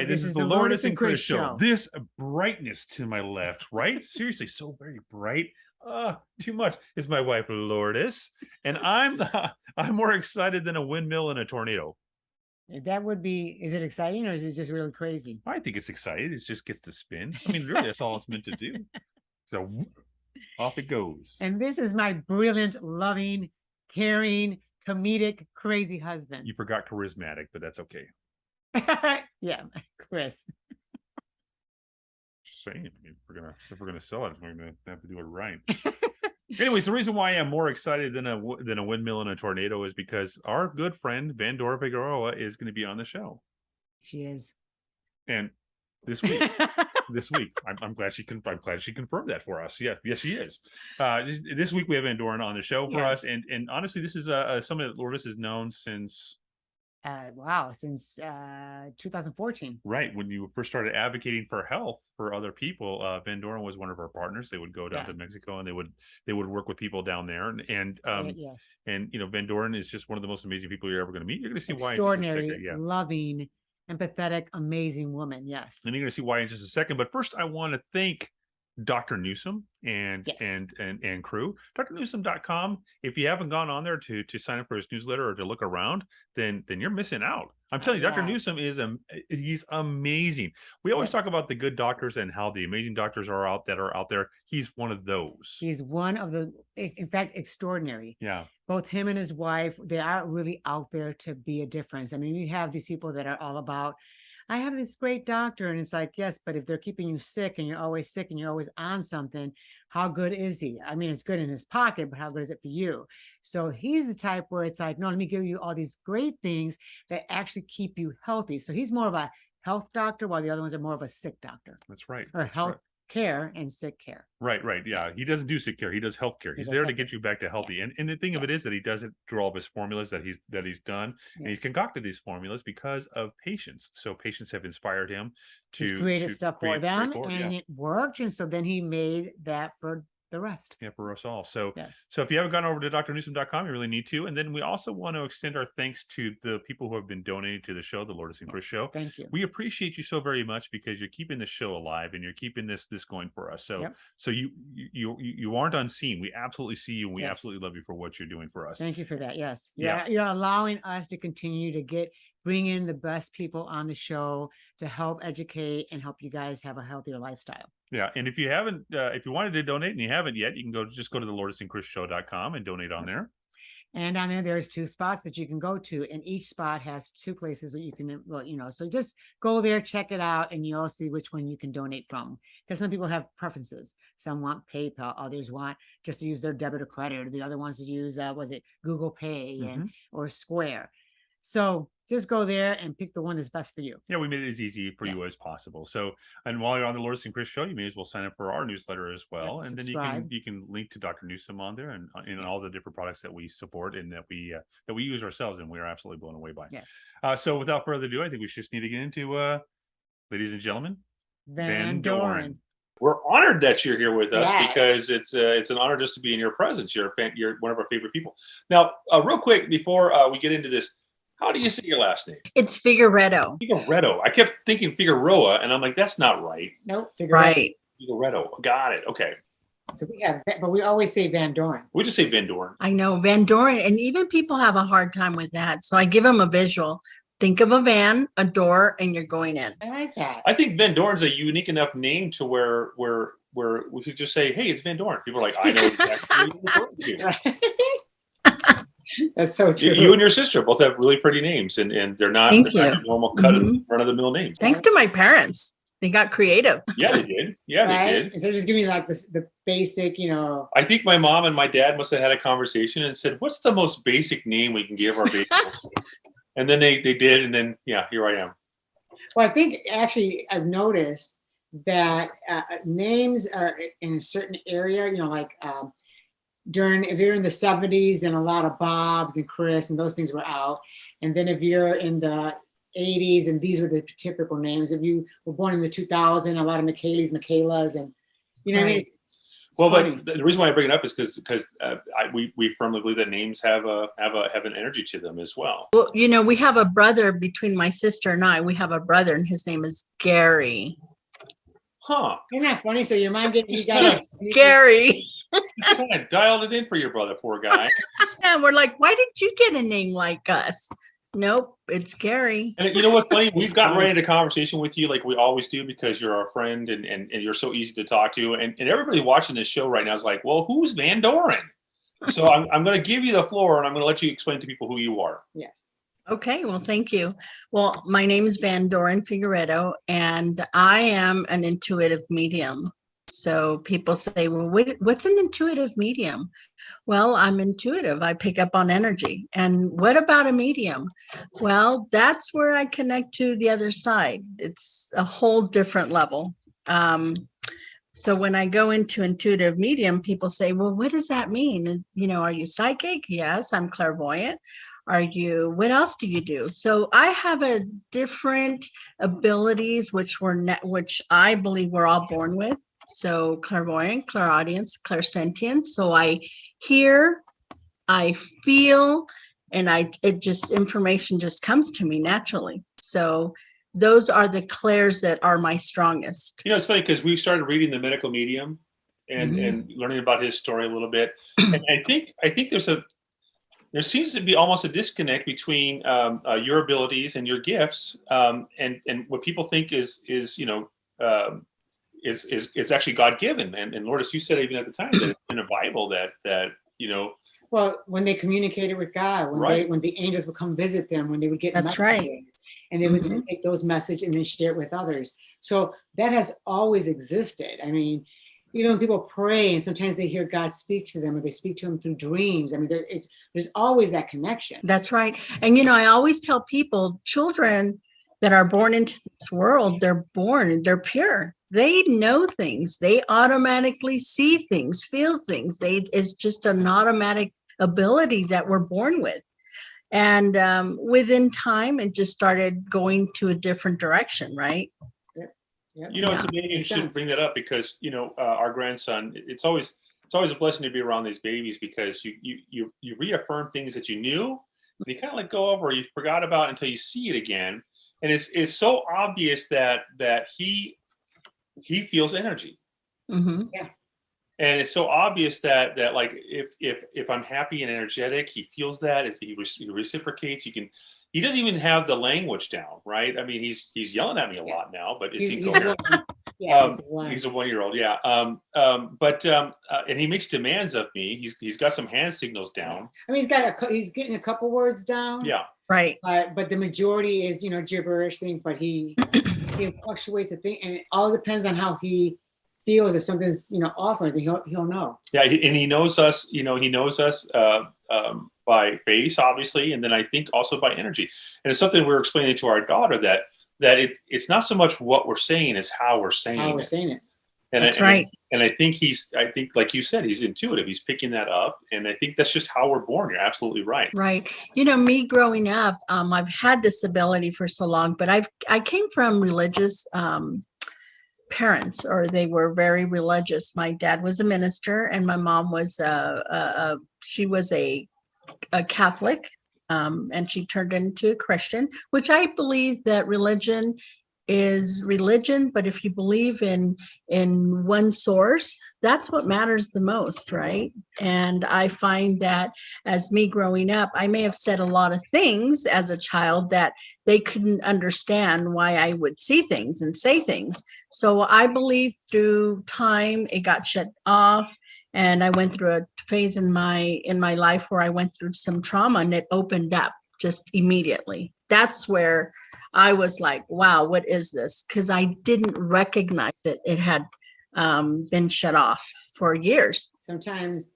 right. This is the Lourdes and Chris show. This brightness to my left, right? Seriously, so very bright. Too much. Is my wife Lourdes, and I'm more excited than a windmill in a tornado. That would be. Is it exciting or is it just really crazy? I think it's exciting. It just gets to spin. I mean, really, that's all it's meant to do. So off it goes. And this is my brilliant, loving, caring, comedic, crazy husband. You forgot charismatic, but that's okay. Yeah, Chris. Just saying, I mean, if we're gonna sell it, we're gonna have to do it right. Anyways, the reason why I'm more excited than a windmill in a tornado is because our good friend Vandora Figueroa is going to be on the show. She is. And this week, I'm glad she confirmed that for us. Yeah, yes, she is. This week we have Doren on the show for us, and honestly, this is somebody that Lourdes has known since. Since 2014. Right, when you first started advocating for health for other people, Van Doren was one of our partners. They would go down to Mexico and they would work with people down there, and yes, and Van Doren is just one of the most amazing people you're ever going to meet. You're going to see why. Extraordinary, loving, empathetic, amazing woman. Yes, and you're going to see why in just a second. But first, I want to thank Dr. Newsom and crew. drnewsom.com. If you haven't gone on there to sign up for his newsletter or to look around, then you're missing out. I'm telling you, Dr. Newsom he's amazing. We always talk about the good doctors and how the amazing doctors are out there. He's one of those. He's one of the, in fact, extraordinary. Yeah. Both him and his wife, they are really out there to be a difference. I mean, you have these people that are all about, I have this great doctor, and it's like, yes, but if they're keeping you sick and you're always sick and you're always on something, how good is he? I mean, it's good in his pocket, but how good is it for you? So he's the type where it's like, no, let me give you all these great things that actually keep you healthy. So he's more of a health doctor, while the other ones are more of a sick doctor. That's right. Or health care and sick care. Right. Yeah. He doesn't do sick care. He does health care. He's there to get you back to healthy. And the thing of it is that he does it through all of his formulas that he's done. And he's concocted these formulas because of patients. So patients have inspired him to create stuff for them, and it worked. And so then he made that for the rest. Yeah, for us all. So so if you haven't gone over to drnewsom.com, you really need to. And then we also want to extend our thanks to the people who have been donating to the show, the Lourdes and Chris show. Thank you. We appreciate you so very much because you're keeping the show alive and you're keeping this going for us. So so you aren't unseen. We absolutely see you, and we absolutely love you for what you're doing for us. Thank you for that. Yes. You're allowing us to continue to bring in the best people on the show to help educate and help you guys have a healthier lifestyle. Yeah. And if you haven't, if you wanted to donate and you haven't yet, you can go to the LourdesandChrisShow.com and donate on there. And on there's 2 spots that you can go to, and each spot has 2 places where you can, so just go there, check it out, and you'll see which one you can donate from. Because some people have preferences. Some want PayPal, others want just to use their debit or credit, or the other ones to use, Google Pay or Square. So just go there and pick the one that's best for you. Yeah, we made it as easy for you as possible. So, and while you're on the Lourdes and Chris show, you may as well sign up for our newsletter as well. And subscribe. Then you can link to Dr. Newsom on there and all the different products that we support and that we use ourselves, and we are absolutely blown away by. Yes. So without further ado, I think we just need to get into, ladies and gentlemen, Van Doren. We're honored that you're here with us because it's an honor just to be in your presence. You're one of our favorite people. Now, real quick before we get into this. How do you say your last name? It's Figueredo. Figueredo. I kept thinking Figueroa, and I'm like, that's not right. Nope. Right. Figueredo. Got it. Okay. So but we always say Van Doren. We just say Van Doren. I know, Van Doren, and even people have a hard time with that. So I give them a visual. Think of a van, a door, and you're going in. I like that. I think Van Doren's a unique enough name to where we could just say, hey, it's Van Doren. People are like, I know exactly what you're doing. That's so true. You and your sister both have really pretty names, and they're not normal cut run-of-the-mill names. Thanks to my parents. They got creative. Yeah, they did. Yeah, they did. So just give me like the basic, I think my mom and my dad must have had a conversation and said, what's the most basic name we can give our baby? And then they did, and then, here I am. Well, I think actually I've noticed that names are in a certain area, if you're in the 70s, and a lot of Bobs and Chris and those things were out. And then if you're in the 80s, and these were the typical names. If you were born in the 2000s, a lot of Michaelas, and what I mean? Well, funny. but the reason why I bring it up is because we firmly believe that names have an energy to them as well. Well, you know, we have a brother between my sister and I. We have a brother, and his name is Gary. Huh? Isn't that funny? So your mind getting you guys Just scary. Kind of dialed it in for your brother, poor guy. And we're like, why did you get a name like us? Nope, it's Gary. And you know what's funny? We've gotten right into conversation with you like we always do because you're our friend and you're so easy to talk to. And everybody watching this show right now is like, well, who's Van Doren? So I'm going to give you the floor and I'm going to let you explain to people who you are. Yes. Okay, well, thank you. Well, my name is Van Doren Figueredo, and I am an intuitive medium. So people say, well, what's an intuitive medium? Well, I'm intuitive. I pick up on energy. And what about a medium? Well, that's where I connect to the other side. It's a whole different level. So when I go into intuitive medium, people say, well, what does that mean? And, you know, are you psychic? Yes, I'm clairvoyant. Are you, what else do you do? So I have a different abilities, which I believe we're all born with. So clairvoyant, clairaudience, clairsentience. So I hear, I feel, and information just comes to me naturally. So those are the clairs that are my strongest. You know, it's funny because we started reading The Medical Medium and learning about his story a little bit. And I think there seems to be almost a disconnect between your abilities and your gifts and what people think is actually God given. And Lord, as you said even at the time, that it's in the Bible that you know. Well, when they communicated with God, when the angels would come visit them, when they would get That's messages, right. and they would take those messages and then share it with others. So that has always existed. I mean, even when people pray and sometimes they hear God speak to them or they speak to him through dreams. I mean, there's always that connection. That's right. And, you know, I always tell people, children that are born into this world, they're pure. They know things. They automatically see things, feel things. It's just an automatic ability that we're born with. And within time, it just started going to a different direction, right? Yep. You know, it's amazing you should bring that up because, you know, our grandson, it's always a blessing to be around these babies because you reaffirm things that you knew and you kind of let go of or you forgot about until you see it again. And it's so obvious that he feels energy. Mm-hmm. Yeah. And it's so obvious that like if I'm happy and energetic, he feels that as he reciprocates. He doesn't even have the language down, right? I mean, he's yelling at me a lot now, but he's he's a 1-year-old. Yeah. And he makes demands of me. He's got some hand signals down. I mean, he's getting a couple words down. Yeah. Right. But the majority is, you know, gibberish thing, but he fluctuates the thing, and it all depends on how he feels. If something's, you know, off, or he'll know. Yeah, and he knows us. You know, he knows us by face, obviously, and then I think also by energy. And it's something we're explaining to our daughter that it's not so much what we're saying as how we're saying it. And that's right. And I think like you said, he's intuitive. He's picking that up, and I think that's just how we're born. You're absolutely right. Right. You know, me growing up, I've had this ability for so long, but I came from religious parents, or they were very religious. My dad was a minister, and my mom was she was a Catholic, and she turned into a Christian, which I believe that religion is religion, but if you believe in one source, that's what matters the most, right? And I find that as me growing up, I may have said a lot of things as a child that they couldn't understand why I would see things and say things. So I believe through time it got shut off, and I went through a phase in my life where I went through some trauma, and it opened up just immediately. That's where I was like, wow, what is this? Because I didn't recognize that it had been shut off for years. Sometimes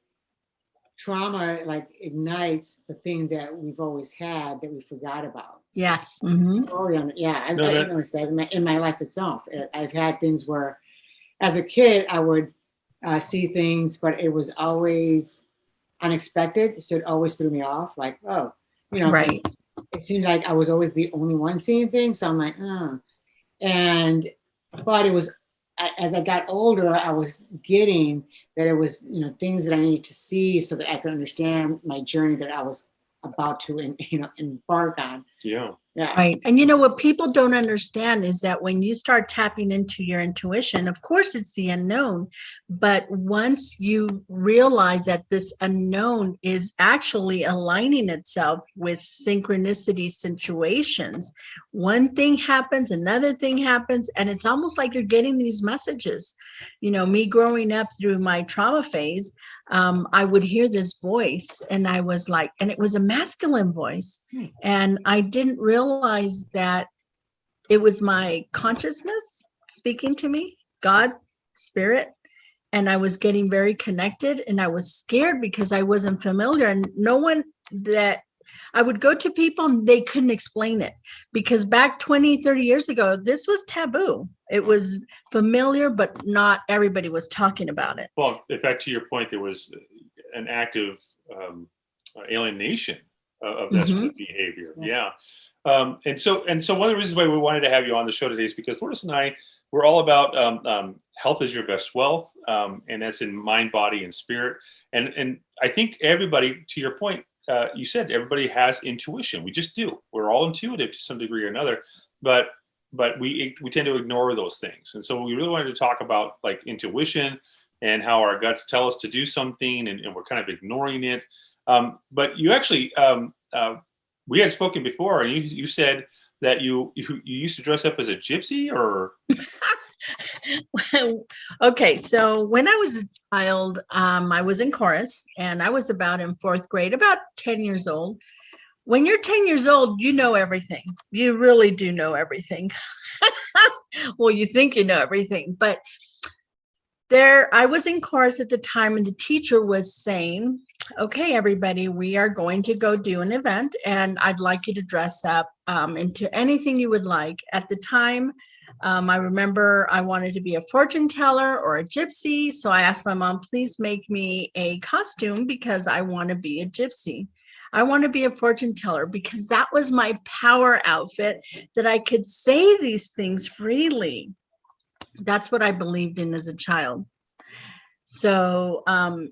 trauma like ignites the thing that we've always had that we forgot about. Yes. Mm-hmm. Yeah, I've noticed that in my life itself. I've had things where as a kid, I would see things, but it was always unexpected. So it always threw me off, like, oh, you know, right. It seemed like I was always the only one seeing things. So I'm like, but it was, as I got older, I was getting that it was, things that I needed to see so that I could understand my journey that I was about to, embark on. Yeah. Yeah. Right. And you know what people don't understand is that when you start tapping into your intuition, of course it's the unknown, but once you realize that this unknown is actually aligning itself with synchronicity situations, one thing happens, another thing happens, and it's almost like you're getting these messages. Me growing up through my trauma phase, I would hear this voice and I was like, and it was a masculine voice. And I didn't realize that it was my consciousness speaking to me, God, spirit. And I was getting very connected and I was scared because I wasn't familiar, and no one that I would go to people and they couldn't explain it, because back 20, 30 years ago, this was taboo. It was familiar, but not everybody was talking about it. Well, back to your point, there was an active alienation of that sort of behavior. Yeah. And so one of the reasons why we wanted to have you on the show today is because Lourdes and I, we're all about health is your best wealth, and that's in mind, body, and spirit. And I think everybody, to your point, you said everybody has intuition. We just do. We're all intuitive to some degree or another, but we tend to ignore those things. And so we really wanted to talk about like intuition and how our guts tell us to do something, and we're kind of ignoring it. But you actually, we had spoken before, and you said that you used to dress up as a gypsy, or? Okay, so when I was a child, I was in chorus, and I was about in 4th grade, about 10 years old. When you're 10 years old, you know everything. You really do know everything. Well, you think you know everything, but I was in chorus at the time, and the teacher was saying, okay, everybody, we are going to go do an event, and I'd like you to dress up into anything you would like. At the time, I remember I wanted to be a fortune teller or a gypsy. So I asked my mom, please make me a costume because I want to be a gypsy. I want to be a fortune teller because that was my power outfit, that I could say these things freely. That's what I believed in as a child. So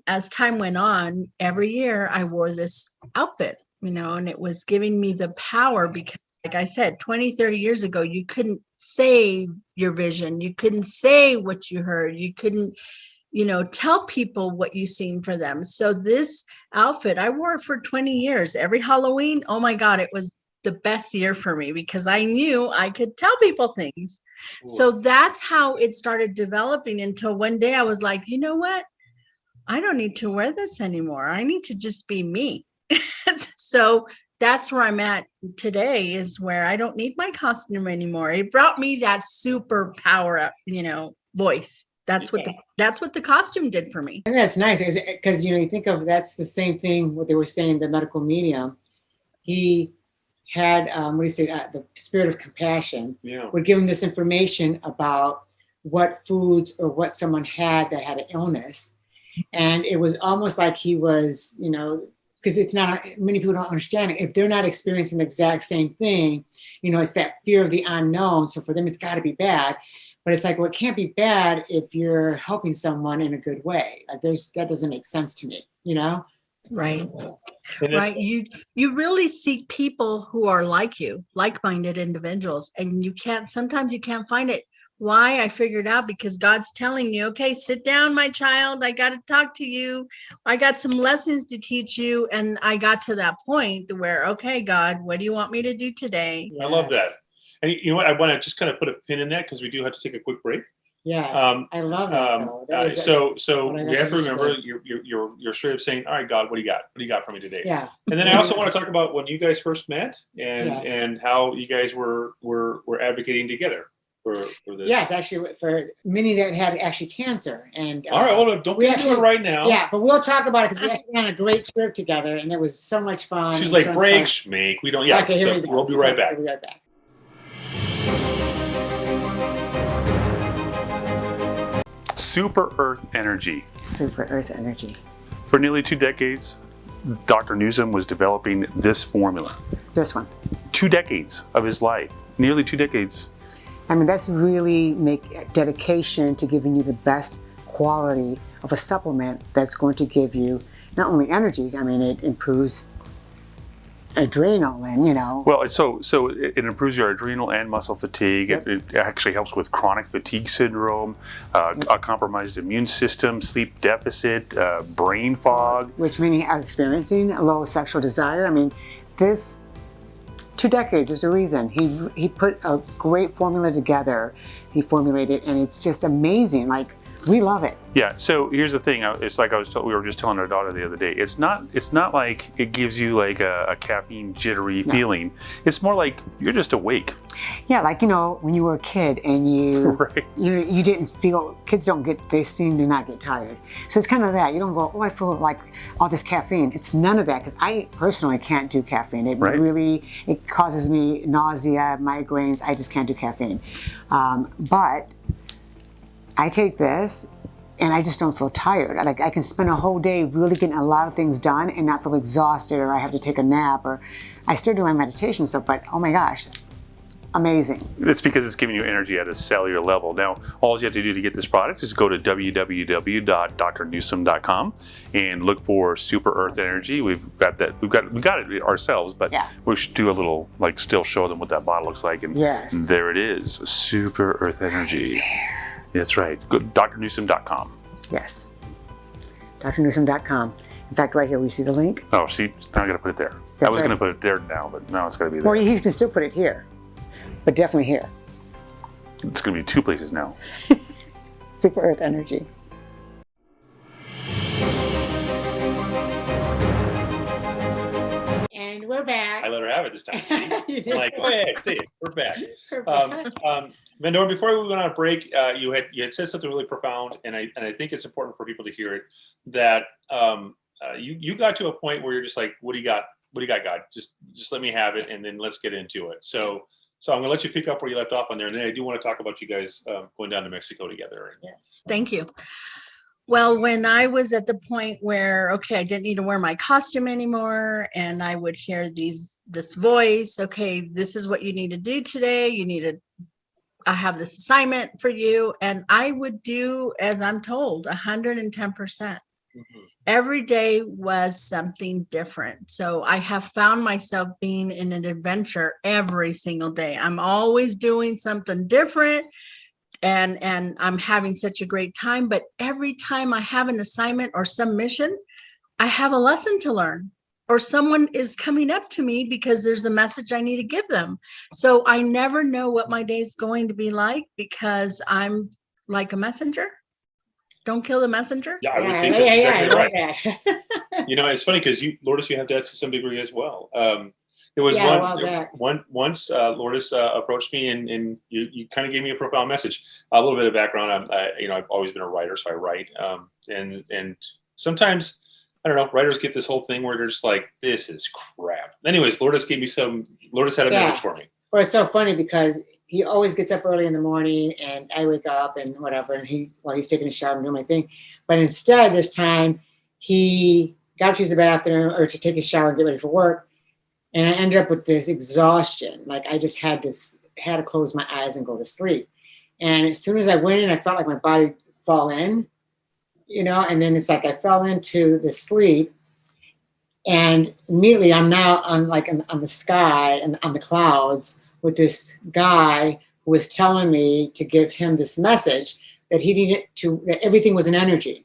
as time went on, every year I wore this outfit, and it was giving me the power because, like I said, 20, 30 years ago, you couldn't say your vision. You couldn't say what you heard. You couldn't, tell people what you seen for them. So this outfit, I wore it for 20 years. Every Halloween, oh my God, it was the best year for me because I knew I could tell people things. Cool. So that's how it started developing until one day I was like, you know what? I don't need to wear this anymore. I need to just be me. So that's where I'm at today, is where I don't need my costume anymore. It brought me that super power, voice. That's what the costume did for me. And that's nice because, you think of, that's the same thing, what they were saying, the medical medium. He had, the spirit of compassion, would give him this information about what foods or what someone had that had an illness. And it was almost like he was, because it's not, many people don't understand it. If they're not experiencing the exact same thing, it's that fear of the unknown. So for them, it's got to be bad. But it's like, well, it can't be bad if you're helping someone in a good way. Like that doesn't make sense to me, Right. Right. You really seek people who are like you, like-minded individuals, and sometimes you can't find it. Why? I figured out because God's telling you, okay, sit down, my child. I got to talk to you. I got some lessons to teach you. And I got to that point where, okay, God, what do you want me to do today? I love that. And you know what? I want to just kind of put a pin in that because we do have to take a quick break. Yes, I love that. So we have to remember you're straight up saying, all right, God, what do you got? What do you got for me today? Yeah. And then I also want to talk about when you guys first met and how you guys were advocating together for this. Yes, actually, for many that had actually cancer. And all right, hold on, don't get into it right now. Yeah, but we'll talk about it because we actually went on a great trip together, and it was so much fun. She's like, break, schmake. We don't. Yeah, okay, here we go. We'll be right back. We'll be right back. Super Earth Energy. Super Earth Energy. For nearly 2 decades, Dr. Newsom was developing this formula. This one. 2 decades of his life, nearly 2 decades. I mean, that's really dedication to giving you the best quality of a supplement that's going to give you not only energy, I mean, it improves adrenal and, Well, so it improves your adrenal and muscle fatigue. Yep. It actually helps with chronic fatigue syndrome, a compromised immune system, sleep deficit, brain fog. which many are experiencing a low sexual desire. I mean, this 2 decades, there's a reason. He put a great formula together. He formulated, and it's just amazing. Like, we love it. Yeah. So here's the thing. It's like we were just telling our daughter the other day. It's not like it gives you like a caffeine jittery feeling. It's more like you're just awake. Yeah, like, when you were a kid and Right. you didn't feel, kids they seem to not get tired. So it's kind of that. You don't go, oh, I feel like all this caffeine. It's none of that, because I personally can't do caffeine. It Right. really, it causes me nausea, migraines. I just can't do caffeine. But I take this and I just don't feel tired. Like, I can spend a whole day really getting a lot of things done and not feel exhausted, or I have to take a nap, or I still do my meditation stuff, but oh my gosh, amazing. It's because it's giving you energy at a cellular level. Now, all you have to do to get this product is go to www.drnewsome.com and look for Super Earth Energy. We've got it ourselves, but Yeah. we should do a little, like, still show them what that bottle looks like. And Yes. there it is, Super Earth Energy. That's right. Go to drnewsome.com. Yes. drnewsome.com. In fact, right here, we see the link. Oh, see, now I got to put it there. I That's was right. going to put it there now, but now it's got to be there. Or he can still put it here, but definitely here. It's going to be 2 places now. Super Earth Energy. And we're back. I let her have it this time. You I'm did. like, go ahead, say it. We're back. We're back. Vendor, before we went on a break, you had said something really profound, and I think it's important for people to hear it. That you got to a point where you're just like, what do you got? What do you got, God? Just let me have it, and then let's get into it. So I'm gonna let you pick up where you left off on there, and then I do want to talk about you guys going down to Mexico together. Yes. Thank you. Well, when I was at the point where, okay, I didn't need to wear my costume anymore, and I would hear this voice, okay, this is what you need to do today. I have this assignment for you. And I would do, as I'm told, 110%. Every day was something different. So I have found myself being in an adventure every single day. I'm always doing something different. And I'm having such a great time. But every time I have an assignment or some mission, I have a lesson to learn, or someone is coming up to me because there's a message I need to give them. So I never know what my day is going to be like, because I'm like a messenger. Don't kill the messenger. Yeah, I would think that's exactly right. Yeah. It's funny because Lourdes, you have that to some degree as well. There was once Lourdes approached me and you kind of gave me a profound message. A little bit of background. I've always been a writer, so I write. And sometimes, I don't know, writers get this whole thing where they're just like, this is crap. Anyways, Lourdes had a message for me. Well, it's so funny because he always gets up early in the morning and I wake up and whatever, and while he's taking a shower and doing my thing. But instead this time he got up to use the bathroom or to take a shower and get ready for work. And I ended up with this exhaustion. Like, I just had to close my eyes and go to sleep. And as soon as I went in, I felt like my body fall in, and then it's like I fell into the sleep. And immediately I'm now on the sky and on the clouds with this guy who was telling me to give him this message that that everything was an energy.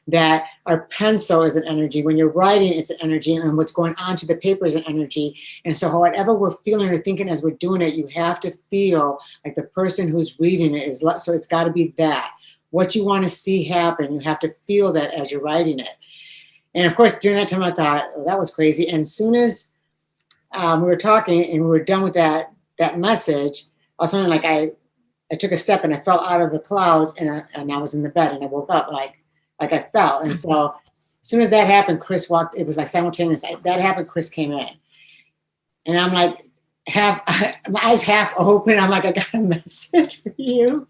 That our pencil is an energy. When you're writing, it's an energy, and what's going onto the paper is an energy. And so whatever we're feeling or thinking as we're doing it, you have to feel like the person who's reading it is, so it's got to be that. What you want to see happen, you have to feel that as you're writing it. And of course, during that time, I thought, oh, that was crazy. And as soon as we were talking and we were done with that message, all of a sudden, like I took a step and I fell out of the clouds, and I was in the bed, and I woke up like I fell. And so as soon as that happened, Chris walked, it was like simultaneous. That happened, Chris came in. And I'm like, my eyes half open. I'm like, I got a message for you.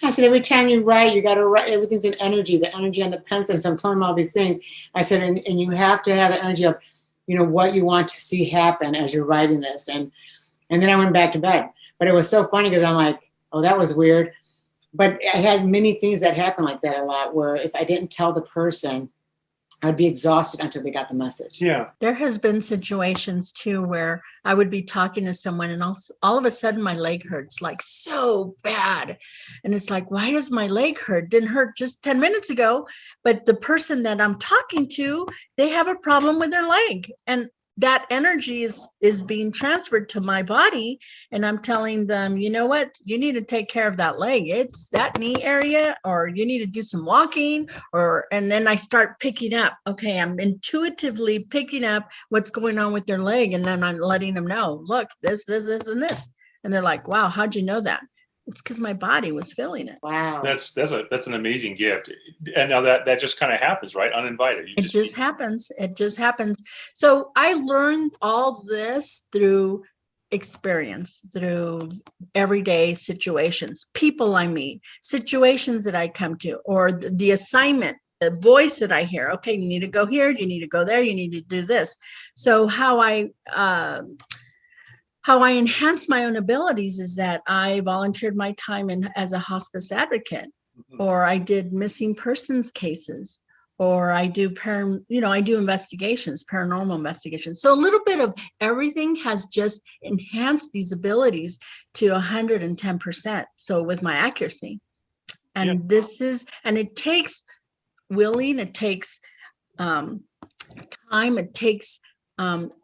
I said, every time you write, you got to write, everything's an energy, the energy on the pencil. And so I'm telling him all these things. I said, and you have to have the energy of, what you want to see happen as you're writing this. And then I went back to bed. But it was so funny because I'm like, oh, that was weird. but I had many things that happened like that a lot, where if I didn't tell the person, I'd be exhausted until they got the message. Yeah. There has been situations too where I would be talking to someone and all of a sudden my leg hurts like so bad. And it's like, why does my leg hurt? Didn't hurt just 10 minutes ago. But the person that I'm talking to, they have a problem with their leg. And that energy is being transferred to my body. And I'm telling them, you know what, you need to take care of that leg. It's that knee area, or you need to do some walking, and then I start picking up. Okay, I'm intuitively picking up what's going on with their leg. And then I'm letting them know, look, this, and this. And they're like, wow, how'd you know that? It's because my body was feeling it. Wow. That's an amazing gift. And now that just kind of happens, right? Uninvited. It just happens. It just happens. So I learned all this through experience, through everyday situations, people I meet, situations that I come to, or the assignment, the voice that I hear. Okay, you need to go here, you need to go there, you need to do this. So how I enhance my own abilities is that I volunteered my time as a hospice advocate, or I did missing persons cases, or I do I do investigations, paranormal investigations. So a little bit of everything has just enhanced these abilities to 110%. So with my accuracy, and it takes willing, it takes time, it takes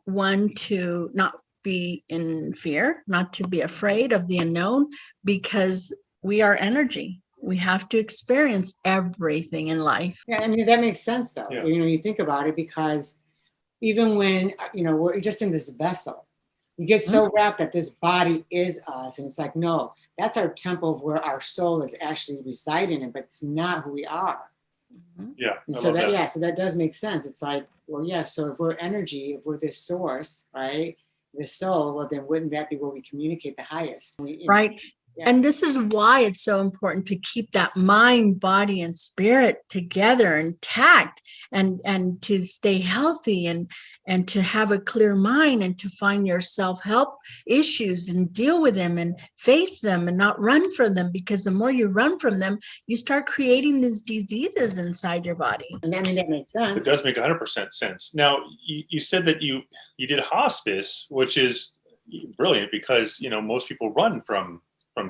one to not be in fear, not to be afraid of the unknown, because we are energy. We have to experience everything in life. Yeah, I mean, that makes sense though. Yeah. You think about it, because even when, we're just in this vessel, you get so wrapped that this body is us. And it's like, no, that's our temple of where our soul is actually residing in, but it's not who we are. Yeah. And so that does make sense. It's like, well, yeah, so if we're energy, if we're this source, right? The soul, well, then wouldn't that be where we communicate the highest? Right. Yeah. And this is why it's so important to keep that mind, body, and spirit together intact, and to stay healthy, and to have a clear mind, and to find your self-help issues and deal with them and face them and not run from them, because the more you run from them, you start creating these diseases inside your body. And I mean, that makes sense. It does make 100% sense. Now, you said that you did hospice, which is brilliant, because most people run from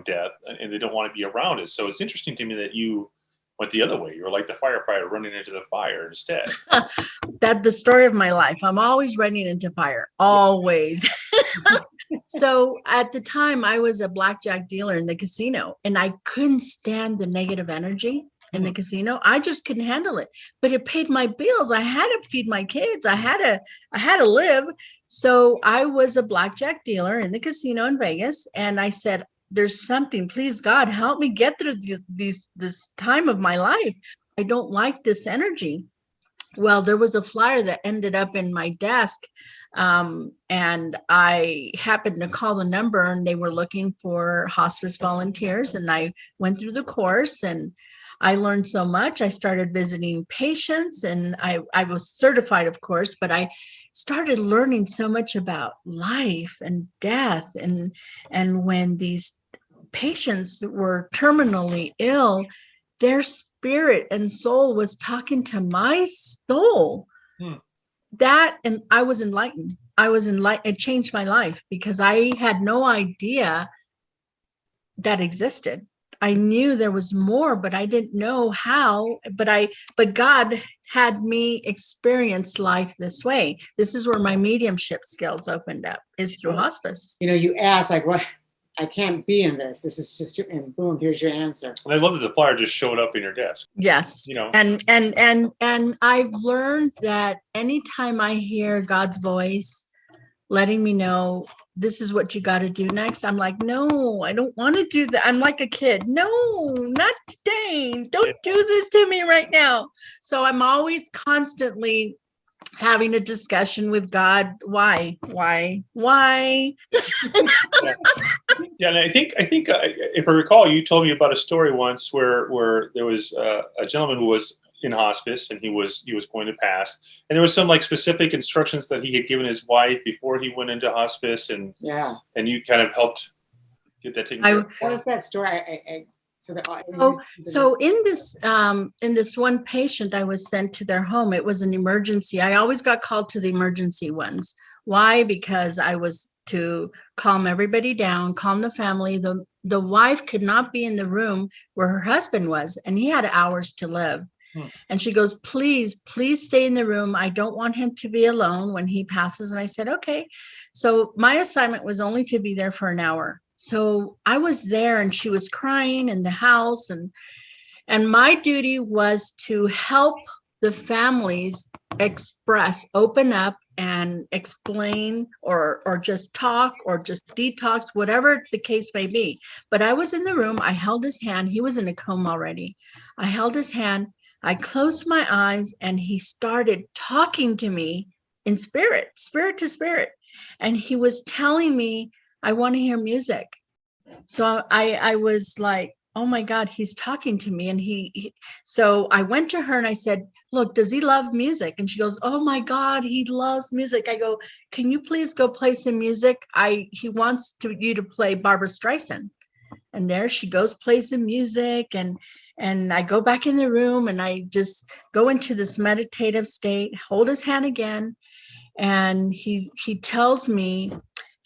death and they don't want to be around it. So it's interesting to me that you went the other way. You were like the firefighter running into the fire instead. That's the story of my life. I'm always running into fire, always. So at the time, I was a blackjack dealer in the casino, and I couldn't stand the negative energy in the casino. I just couldn't handle it, but it paid my bills. I had to feed my kids. I had to live. So I was a blackjack dealer in the casino in Vegas. And I said, there's something, please God, help me get through this time of my life. I don't like this energy. Well, there was a flyer that ended up in my desk. And I happened to call the number, and they were looking for hospice volunteers. And I went through the course, and I learned so much. I started visiting patients, and I was certified, of course, but I started learning so much about life and death. And when these patients were terminally ill, their spirit and soul was talking to my soul. And I was enlightened. It changed my life, because I had no idea that existed. I knew there was more, but I didn't know how. But God had me experience life this way. This is where my mediumship skills opened up, is through hospice. You ask, like, what? I can't be in this. This is just, and boom, here's your answer. And I love that the flyer just showed up in your desk. Yes. And I've learned that anytime I hear God's voice letting me know this is what you got to do next, I'm like, no, I don't want to do that. I'm like a kid. No, not today. Don't do this to me right now. So I'm always constantly having a discussion with God. Why? Yeah, and I think if I recall, you told me about a story once where there was a gentleman who was in hospice, and he was going to pass, and there was some like specific instructions that he had given his wife before he went into hospice, and you kind of helped get that taken care of. What is that story? So in this one patient, I was sent to their home. It was an emergency. I always got called to the emergency ones. Why? Because I was to calm everybody down, calm the family. The wife could not be in the room where her husband was, and he had hours to live. And she goes, please stay in the room. I don't want him to be alone when he passes. And I said, okay. So my assignment was only to be there for an hour. So I was there, and she was crying in the house, and my duty was to help the families express, open up and explain, or just talk, or just detox, whatever the case may be. But I was in the room. I held his hand. He was in a coma already. I held his hand. I closed my eyes, and he started talking to me in spirit to spirit. And he was telling me, I want to hear music. So I was like, oh my God, he's talking to me. And so I went to her and I said, look, does he love music? And she goes, oh my God, he loves music. I go, can you please go play some music? He wants you to play Barbara Streisand. And there she goes, plays the music. And I go back in the room, and I just go into this meditative state, hold his hand again. And he tells me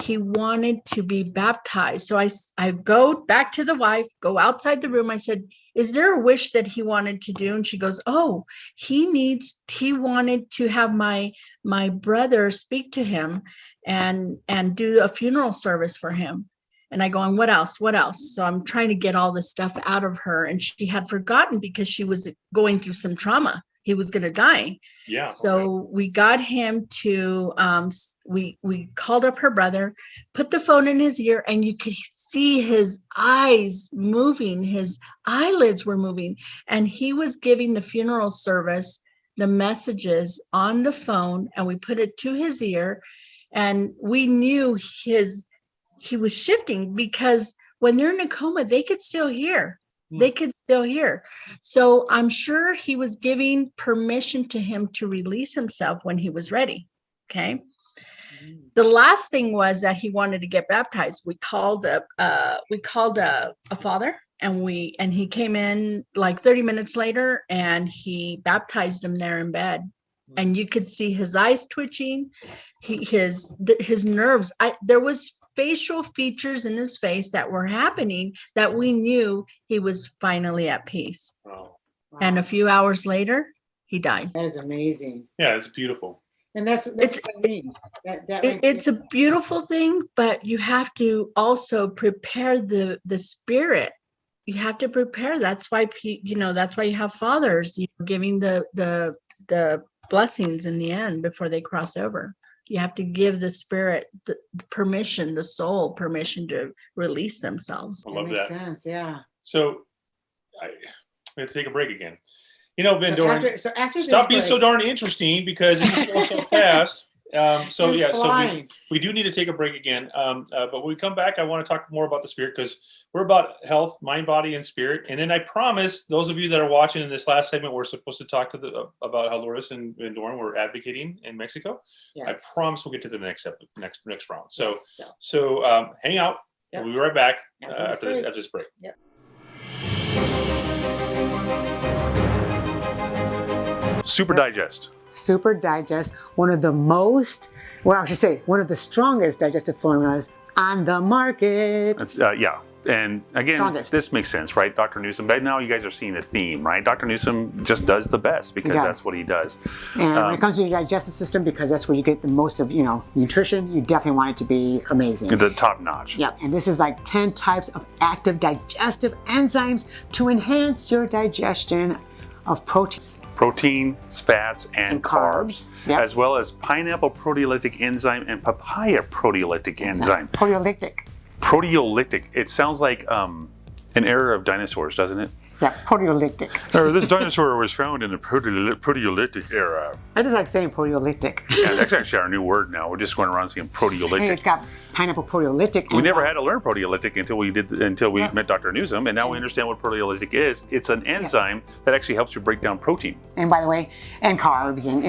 he wanted to be baptized. So I go back to the wife, go outside the room. I said, is there a wish that he wanted to do? And she goes, oh, he wanted to have my brother speak to him and do a funeral service for him. And I go, and what else? So I'm trying to get all this stuff out of her. And she had forgotten because she was going through some trauma. He was going to die. Yeah. So we got him to, we called up her brother, put the phone in his ear, and you could see his eyes moving. His eyelids were moving. And he was giving the funeral service, the messages on the phone, and we put it to his ear. And we knew he was shifting, because when they're in a coma, they could still hear. So I'm sure he was giving permission to him to release himself when he was ready. Okay. The last thing was that he wanted to get baptized. We called a father, and he came in like 30 minutes later, and he baptized him there in bed. And you could see his eyes twitching, his nerves. There was facial features in his face that were happening that we knew he was finally at peace. Wow. And a few hours later, he died. That is amazing. Yeah, it's beautiful. And that's what I mean. It's a beautiful thing, but you have to also prepare the spirit. You have to prepare. That's why that's why you have fathers, giving the blessings in the end before they cross over. You have to give the spirit the permission, the soul permission to release themselves. I love that. Makes sense, yeah. So we have to take a break again. Ben Doren, after stop being so darn interesting, because it's going so fast. So we do need to take a break again. But when we come back, I want to talk more about the spirit, because we're about health, mind, body, and spirit. And then I promise those of you that are watching in this last segment, we're supposed to talk about how Lourdes and Doren were advocating in Mexico. Yes. I promise we'll get to the next round. So hang out. Yep. We'll be right back after this break. Yep. Super Digest, one of the strongest digestive formulas on the market. And again, strongest. This makes sense, right? Dr. Newsom, but now you guys are seeing a theme, right? Dr. Newsom just does the best, because that's what he does. And when it comes to your digestive system, because that's where you get the most of, nutrition, you definitely want it to be amazing. The top notch. Yep. And this is like 10 types of active digestive enzymes to enhance your digestion of proteins, fats, and carbs, yep. As well as pineapple proteolytic enzyme and papaya proteolytic enzyme. Proteolytic. It sounds like an era of dinosaurs, doesn't it? Yeah, proteolytic. Or this dinosaur was found in the Proteolytic era. I just like saying proteolytic. Yeah, that's actually our new word now. We're just going around saying Proteolytic. Hey, it's got pineapple proteolytic. We never had to learn Proteolytic until we met Dr. Newsom, and now we understand what Proteolytic is. It's an enzyme that actually helps you break down protein. And by the way, and carbs, and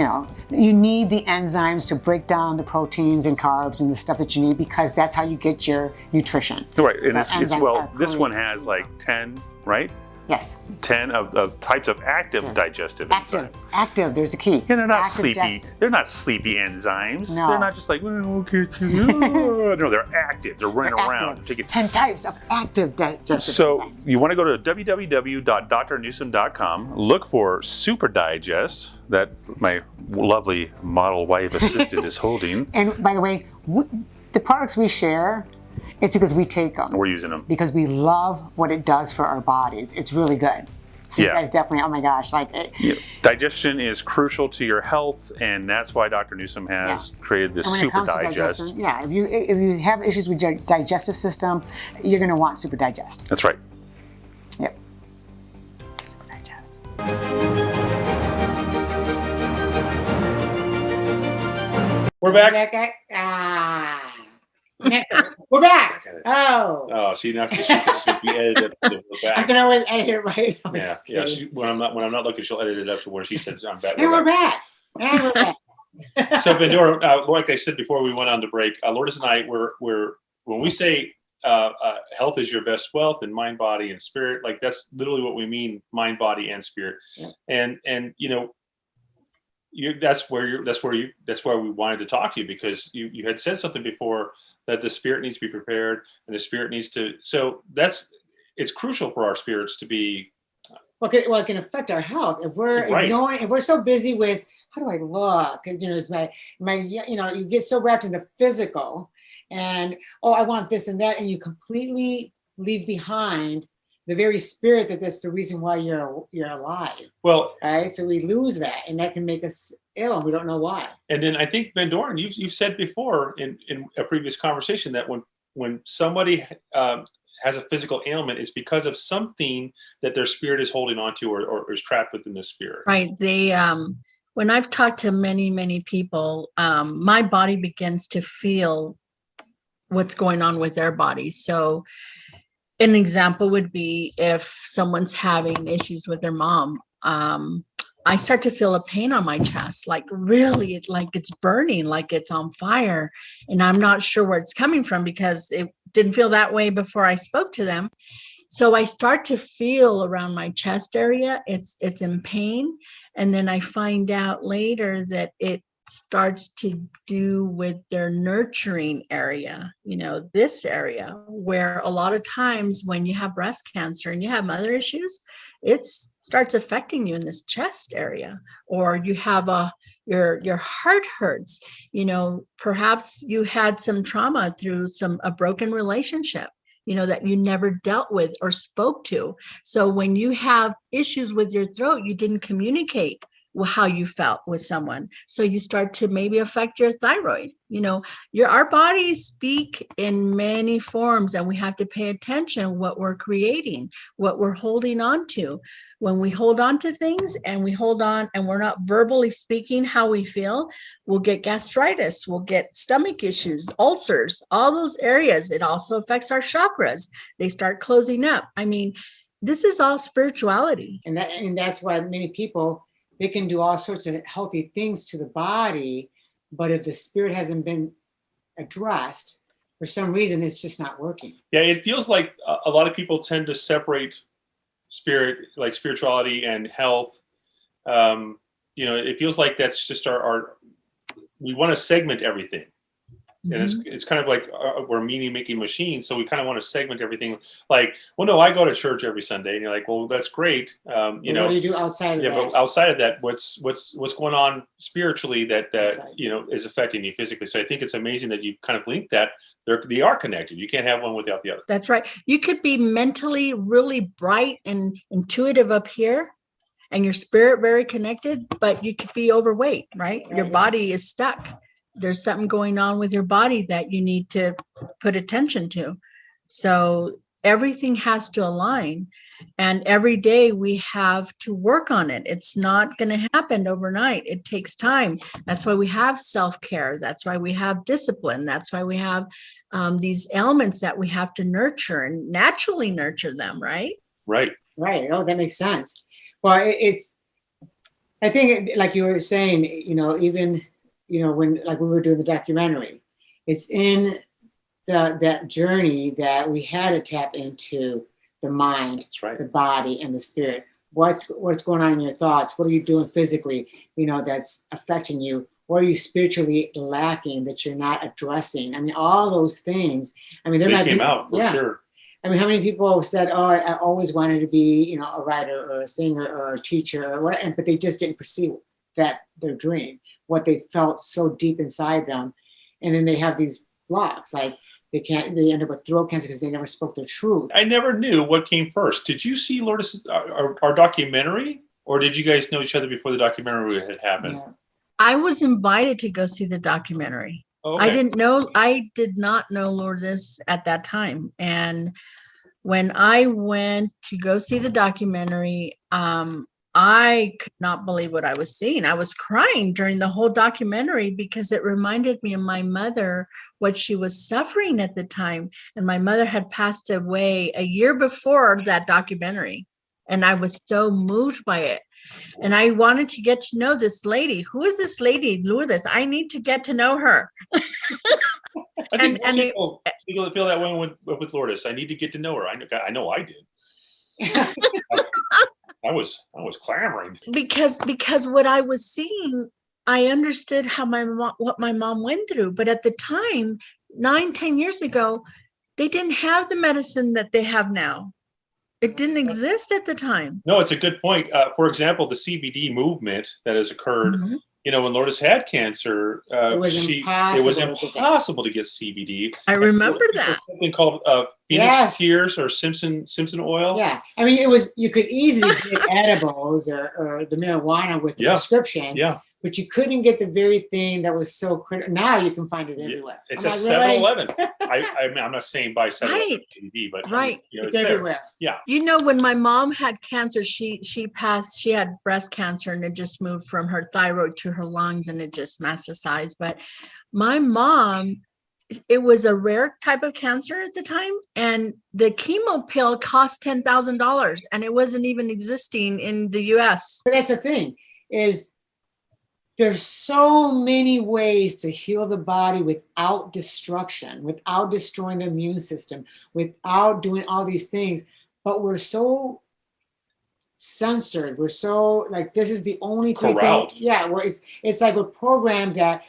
you need the enzymes to break down the proteins and carbs and the stuff that you need, because that's how you get your nutrition. Right, and So this one has like 10, right? Yes. 10 of types of active digestive enzymes. Active, there's a key. Yeah, they're not Active sleepy. They're not sleepy enzymes. No. They're not just like, well, okay. No, they're active. They're running around. Active. 10 types of active digestive So enzymes. you want to go to www.drnewsom.com, look for Super Digest that my lovely model wife assistant is holding. And by the way, the products we share, it's because we take them. We're using them. Because we love what it does for our bodies. It's really good. So you guys definitely, oh my gosh, digestion is crucial to your health, and that's why Dr. Newsom has created this Super Digest. If you have issues with your digestive system, you're going to want Super Digest. That's right. Yep. Super Digest. We're back. We're back. Oh, See, now she can just be edited up to the back. I can always edit it right. Yeah. When I'm not looking, she'll edit it up to where she says I'm back. And we're back. And we're back. So, Pandora, like I said before we went on the break, Lourdes and I we're when we say health is your best wealth, and mind, body, and spirit, like that's literally what we mean: mind, body, and spirit. Yeah. And that's why we wanted to talk to you, because you had said something before that the spirit needs to be prepared, and the spirit needs to. So it's crucial for our spirits to be. Well, it can affect our health if we're ignoring. If we're so busy with how do I look, it's my you get so wrapped in the physical, and I want this and that, and you completely leave behind the very spirit that's the reason why you're alive. Well, right. So we lose that, and that can make us ill, and we don't know why. And then I think, Doren, you've said before in a previous conversation that when somebody has a physical ailment, it's because of something that their spirit is holding on to or is trapped within the spirit. Right. They when I've talked to many people, my body begins to feel what's going on with their body. So an example would be if someone's having issues with their mom, I start to feel a pain on my chest, like really, like it's burning, like it's on fire. And I'm not sure where it's coming from, because it didn't feel that way before I spoke to them. So I start to feel around my chest area, it's in pain. And then I find out later that it starts to do with their nurturing area, this area, where a lot of times when you have breast cancer and you have other issues, it starts affecting you in this chest area. Or you have your heart hurts, perhaps you had some trauma through a broken relationship, that you never dealt with or spoke to. So when you have issues with your throat, you didn't communicate how you felt with someone. So you start to maybe affect your thyroid. Our bodies speak in many forms, and we have to pay attention what we're creating, what we're holding on to. When we hold on to things and we hold on and we're not verbally speaking how we feel, we'll get gastritis, we'll get stomach issues, ulcers, all those areas. It also affects our chakras. They start closing up. I mean, this is all spirituality. And that's why many people, they can do all sorts of healthy things to the body, but if the spirit hasn't been addressed, for some reason, it's just not working. Yeah, it feels like a lot of people tend to separate spirit, like spirituality and health. It feels like that's just our we want to segment everything. And it's kind of like we're meaning-making machines, so we kind of want to segment everything. Like, well, no, I go to church every Sunday, and you're like, well, that's great. What do you do outside of that? But outside of that, what's going on spiritually that is affecting you physically? So I think it's amazing that you kind of link that. They are connected. You can't have one without the other. That's right. You could be mentally really bright and intuitive up here, and your spirit very connected, but you could be overweight, right? Your body is stuck. There's something going on with your body that you need to put attention to. So everything has to align. And every day we have to work on it. It's not going to happen overnight. It takes time. That's why we have self-care. That's why we have discipline. That's why we have these elements that we have to nurture and naturally nurture them, right? Right. Right. Oh, that makes sense. Well, I think like you were saying, even, when we were doing the documentary, it's in that journey that we had to tap into the mind, That's right. the body, and the spirit. What's going on in your thoughts? What are you doing physically, that's affecting you? What are you spiritually lacking that you're not addressing? I mean, all those things. I mean, they came out for sure. I mean, how many people said, "Oh, I always wanted to be, a writer or a singer or a teacher or what," but they just didn't pursue that their dream, what they felt so deep inside them, and then they have these blocks, like they end up with throat cancer because they never spoke their truth. I never knew what came first. Did you see Lourdes' our documentary, or did you guys know each other before the documentary had happened? Yeah. I was invited to go see the documentary. Okay. I did not know Lourdes at that time. And when I went to go see the documentary, I could not believe what I was seeing. I was crying during the whole documentary because it reminded me of my mother, what she was suffering at the time. And my mother had passed away a year before that documentary. And I was so moved by it. And I wanted to get to know this lady. Who is this lady, Lourdes? I need to get to know her. I think people feel that way with Lourdes. I need to get to know her. I know I did. I was clamoring because what I was seeing, I understood what my mom went through. But at the time, 9-10 years ago, they didn't have the medicine that they have now. It didn't exist at the time. No, it's a good point. For example, the CBD movement that has occurred, when Lourdes had cancer, it was impossible to get CBD. I remember that. Something called Phoenix Tears or Simpson oil. Yeah. I mean, you could easily get edibles or the marijuana with the prescription. Yeah. But you couldn't get the very thing that was so critical. Now you can find it everywhere. It's a 7-Eleven. I'm not saying buy 7-Eleven CBD, but it's everywhere. Yeah. When my mom had cancer, she had breast cancer, and it just moved from her thyroid to her lungs, and it just metastasized. But my mom, it was a rare type of cancer at the time, and the chemo pill cost $10,000, and it wasn't even existing in the US. But that's the thing, is there's so many ways to heal the body without destruction, without destroying the immune system, without doing all these things. But we're so censored. We're so like, this is the only thing. Yeah, where it's like we're programmed that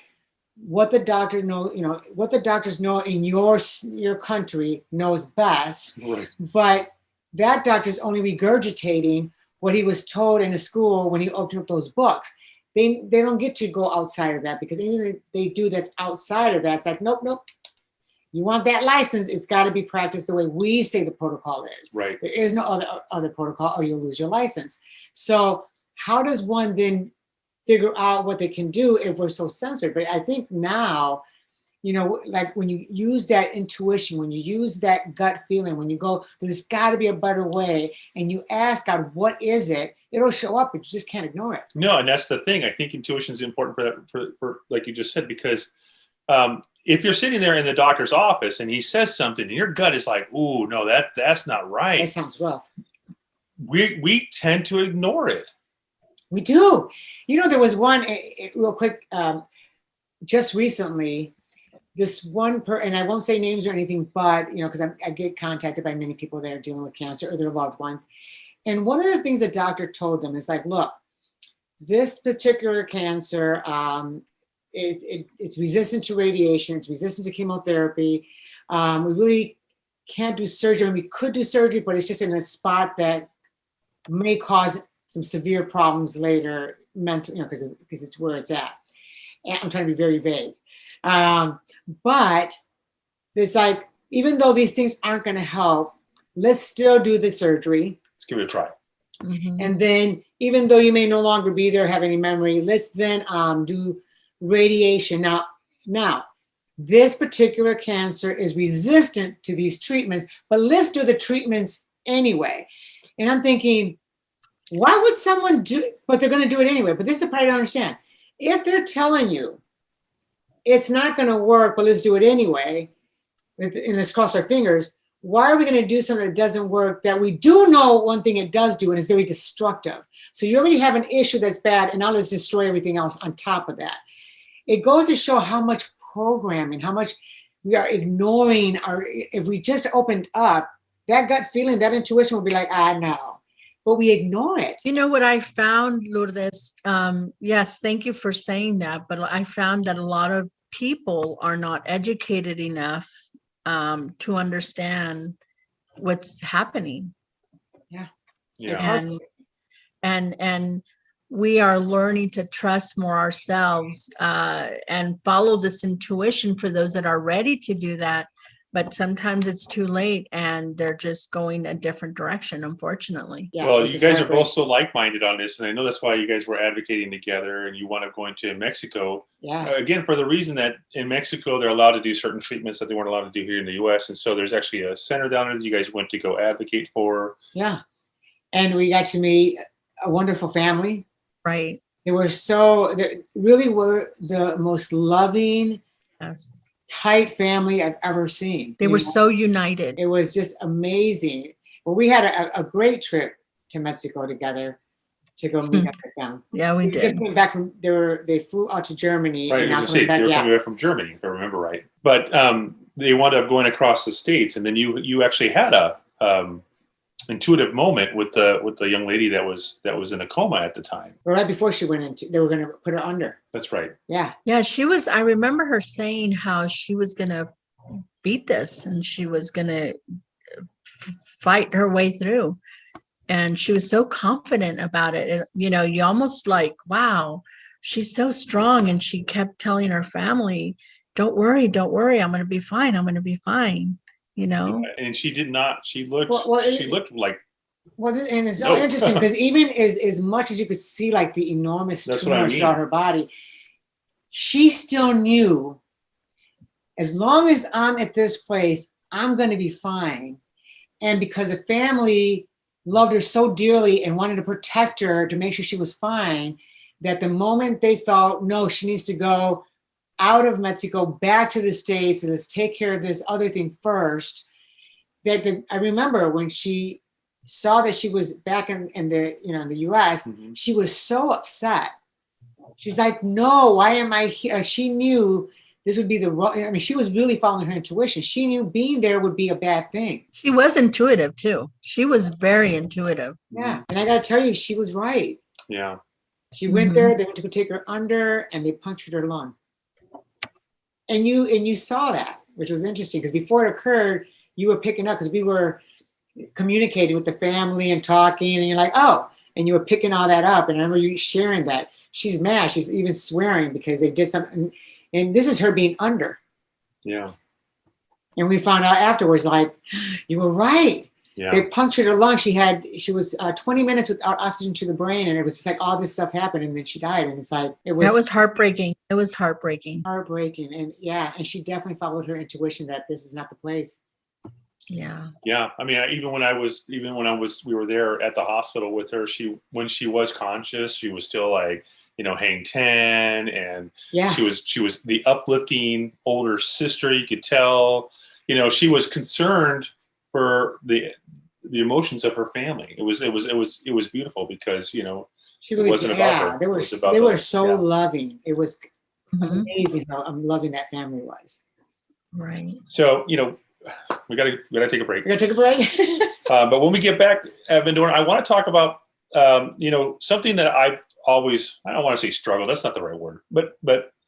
what the doctor know, what the doctors know in your country knows best. Right. But that doctor's only regurgitating what he was told in a school when he opened up those books. They don't get to go outside of that, because anything they do that's outside of that, it's like, nope. You want that license, it's got to be practiced the way we say the protocol is. Right. There is no other protocol, or you'll lose your license. So how does one then figure out what they can do if we're so censored? But I think now, like when you use that intuition, when you use that gut feeling, when you go, there's got to be a better way, and you ask God, what is it? It'll show up, but you just can't ignore it. No, and that's the thing. I think intuition is important for like you just said, because if you're sitting there in the doctor's office and he says something and your gut is like, ooh, no, that's not right. That sounds rough. We tend to ignore it. We do. There was one real quick, just recently, this one and I won't say names or anything, but because I get contacted by many people that are dealing with cancer or their loved ones. And one of the things the doctor told them is like, look, this particular cancer, it's resistant to radiation, it's resistant to chemotherapy. We really can't do surgery. We could do surgery, but it's just in a spot that may cause some severe problems later, mental, because it's where it's at. And I'm trying to be very vague. But it's like, even though these things aren't going to help, let's still do the surgery. Let's give it a try. Mm-hmm. And then, even though you may no longer be there, have any memory, let's then do radiation. Now, this particular cancer is resistant to these treatments, but let's do the treatments anyway. And I'm thinking, why would someone do it? But they're going to do it anyway. But this is the part I don't understand. If they're telling you it's not going to work, but let's do it anyway, and let's cross our fingers, why are we going to do something that doesn't work, that we do know one thing it does do, and it's very destructive? So you already have an issue that's bad, and now let's destroy everything else on top of that. It goes to show how much programming, how much we are ignoring if we just opened up, that gut feeling, that intuition would be like, no. But we ignore it. You know what I found, Lourdes? Yes, thank you for saying that. But I found that a lot of people are not educated enough to understand what's happening. Yeah. Yeah. And we are learning to trust more ourselves and follow this intuition for those that are ready to do that. But sometimes it's too late and they're just going a different direction, unfortunately. Yeah, well, you guys are both so like-minded on this, and I know that's why you guys were advocating together, and you want to go into Mexico. Yeah. Again, for the reason that in Mexico they're allowed to do certain treatments that they weren't allowed to do here in the U.S., and so there's actually a center down there that you guys went to go advocate for. Yeah, and we got to meet a wonderful family. Right. They really were the most loving, Yes. tight family I've ever seen. They were so united. It was just amazing. Well, we had a great trip to Mexico together to go meet up with them. Yeah, we did. They came back from, they flew out to Germany. Right, and I was gonna say, they were coming back from Germany, if I remember right. But they wound up going across the states, and then you actually had a intuitive moment with the young lady that was in a coma at the time. Right before she went into, they were going to put her under. That's right. Yeah. Yeah, I remember her saying how she was going to beat this and she was going to fight her way through. And she was so confident about it. You know, you almost like, wow, she's so strong. And she kept telling her family, don't worry, I'm going to be fine. I'm going to be fine. You know, and she did not. She looked. She looked like. Well, and it's so interesting because even as much as you could see, like the enormous tumors throughout her body, she still knew, as long as I'm at this place, I'm going to be fine. And because the family loved her so dearly and wanted to protect her to make sure she was fine, that the moment they felt, no, she needs to go out of Mexico back to the States and let's take care of this other thing first. I remember when she saw that she was back in the US, she was so upset. She's like, no, why am I here? She knew this would be the wrong, I mean, she was really following her intuition. She knew being there would be a bad thing. She was intuitive too. She was very intuitive. Yeah, and I gotta tell you, she was right. Yeah. She went there, they went to go take her under and they punctured her lung. And you saw that, which was interesting because before it occurred, you were picking up because we were communicating with the family and talking, and you're like, oh, and you were picking all that up. And I remember you sharing that. She's mad. She's even swearing because they did something. And this is her being under. Yeah. And we found out afterwards, like, you were right. Yeah. They punctured her lung. She was 20 minutes without oxygen to the brain. And it was just like all this stuff happened. And then she died. And it's like, that was heartbreaking. It was heartbreaking. Heartbreaking. And yeah. And she definitely followed her intuition that this is not the place. Yeah. Yeah. I mean, we were there at the hospital with her. When she was conscious, she was still like, hang 10. And she was the uplifting older sister. You could tell, she was concerned for the emotions of her family. It was beautiful because she really, wasn't about her. They were so loving. It was amazing how loving that family was. Right. So we gotta take a break. We gotta take a break. But when we get back, Doren, I want to talk about something that I don't want to say struggle. That's not the right word, but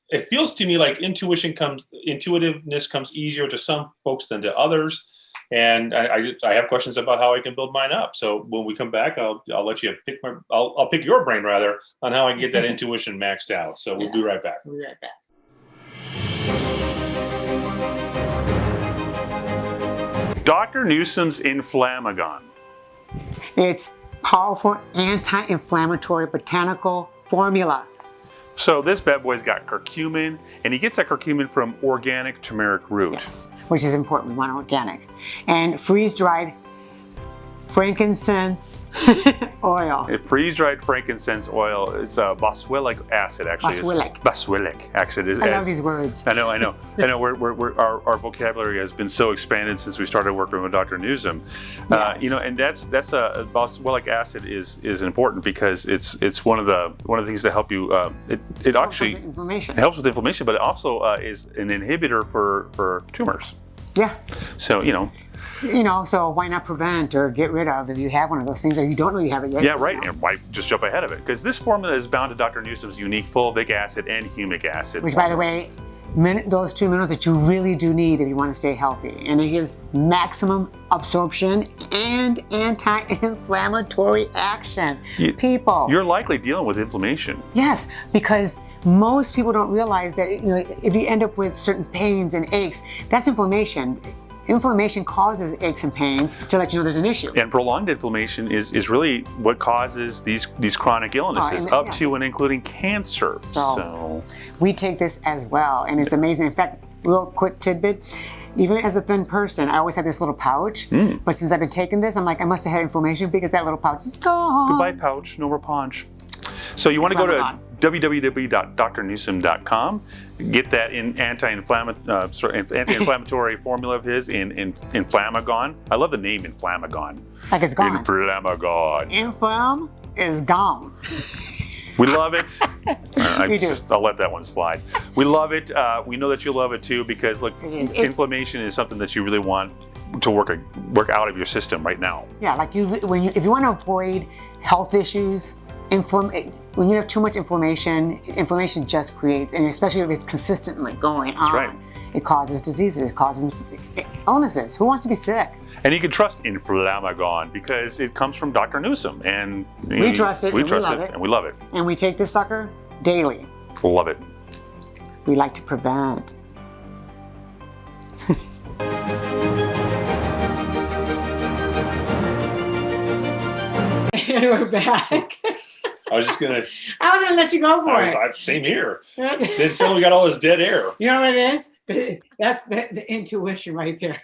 it feels to me like intuitiveness comes easier to some folks than to others. And I have questions about how I can build mine up. So when we come back, I'll let you pick I'll pick your brain rather on how I can get that intuition maxed out. So we'll be right back. We'll be right back. Dr. Newsom's Inflamagon. It's powerful anti-inflammatory botanical formula. So this bad boy's got curcumin, and he gets that curcumin from organic turmeric root. Yes, which is important. We want organic. And freeze-dried frankincense oil. Freeze-dried frankincense oil is boswellic acid, actually. Boswellic acid. I love these words. I know. Our vocabulary has been so expanded since we started working with Dr. Newsom. Yes. And that's boswellic acid is important because it's one of the things that help you. It actually helps with inflammation, but it also is an inhibitor for tumors. Yeah. So so why not prevent or get rid of if you have one of those things or you don't know you have it yet? Yeah, right. And why just jump ahead of it? Because this formula is bound to Dr. Newsom's unique fulvic acid and humic acid. Which, by the way, those 2 minerals that you really do need if you want to stay healthy. And it gives maximum absorption and anti-inflammatory action. You're likely dealing with inflammation. Yes, because most people don't realize that if you end up with certain pains and aches, that's inflammation. Inflammation causes aches and pains to let you know there's an issue. And prolonged inflammation is really what causes these chronic illnesses, up to and including cancer. So we take this as well, and it's amazing. In fact, real quick tidbit, even as a thin person, I always had this little pouch, but since I've been taking this, I'm like, I must have had inflammation because that little pouch is gone. Goodbye pouch, no more punch. So you want to go to www.drnewsom.com, get that anti-inflammatory formula of his in Inflamagon. I love the name Inflamagon. Like it's gone. Inflamagon. Inflam is gone. We love it. We do. I'll let that one slide. We love it. We know that you love it too because look, inflammation is something that you really want to work out of your system right now. Yeah, like if you want to avoid health issues, when you have too much inflammation just creates, and especially if it's consistently going on, right. It causes diseases, it causes illnesses. Who wants to be sick? And you can trust Inflamagon because it comes from Dr. Newsom, and we trust it. We trust it, and we love it. And we take this sucker daily. Love it. We like to prevent. And we're back. I was gonna let you go for it. Same here. Then suddenly we got all this dead air. You know what it is? That's the intuition right there.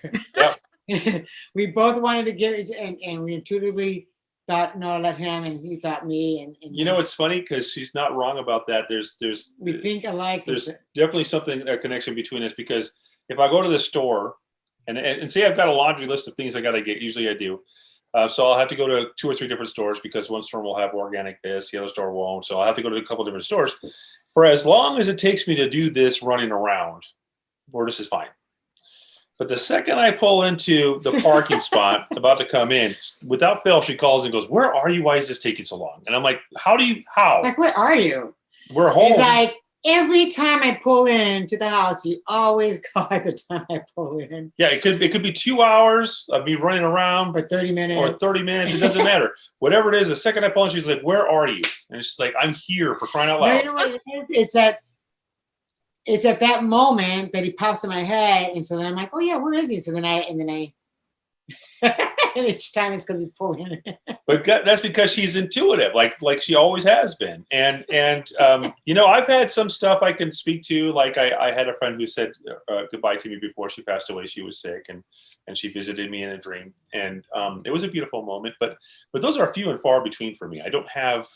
Yeah. We both wanted to give it, and we intuitively thought, no, let him, and he thought me. And it's funny because she's not wrong about that. We think alike. There's definitely a connection between us because if I go to the store and say I've got a laundry list of things I got to get, usually I do. So I'll have to go to 2 or 3 different stores because one store will have organic this, the other store won't. So I'll have to go to a couple different stores. For as long as it takes me to do this running around, this is fine. But the second I pull into the parking spot about to come in, without fail, she calls and goes, "Where are you? Why is this taking so long?" And I'm like, how? Like, where are you? We're home. He's like, every time I pull into the house, you always call at the time I pull in. Yeah, it could be 2 hours of me running around. Or 30 minutes. Or 30 minutes. It doesn't matter. Whatever it is, the second I pull in, she's like, "Where are you?" And it's just like, I'm here, for crying out loud. No, you know what it is? It's at that moment that he pops in my head. And so then I'm like, oh yeah, where is he? So then I and each time it's because he's pulling. But that's because she's intuitive, like she always has been. And I've had some stuff I can speak to. Like I had a friend who said goodbye to me before she passed away. She was sick, and she visited me in a dream, and it was a beautiful moment. But those are few and far between for me. I don't have.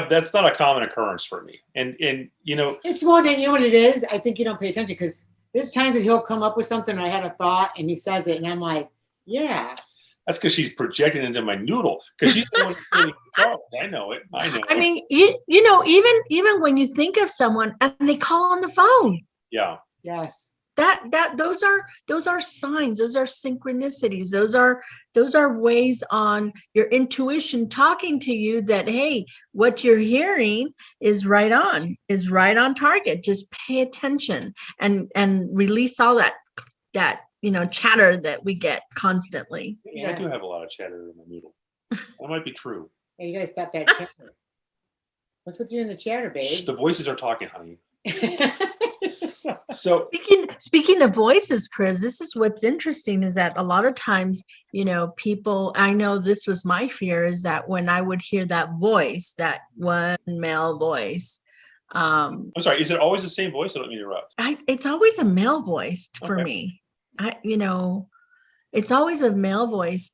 That's not a common occurrence for me. And it's more than, you know what it is. I think you don't pay attention because there's times that he'll come up with something. I had a thought and he says it, and I'm like, yeah. That's because she's projecting into my noodle. Because she's the one who's really sharp. I know it. I mean, even when you think of someone and they call on the phone. Yeah. Yes. Those are signs. Those are synchronicities. Those are ways on your intuition talking to you that, hey, what you're hearing is right on target. Just pay attention and release all that chatter that we get constantly. Yeah, I do have a lot of chatter in my noodle. That might be true. Hey, you gotta stop that chatter. What's with you in the chatter, babe? Shh, the voices are talking, honey. So Speaking of voices, Chris, this is what's interesting is that a lot of times, people, I know this was my fear, is that when I would hear that voice, that one male voice, I'm sorry, is it always the same voice? I don't mean to interrupt. it's always a male voice for Okay. me. It's always a male voice.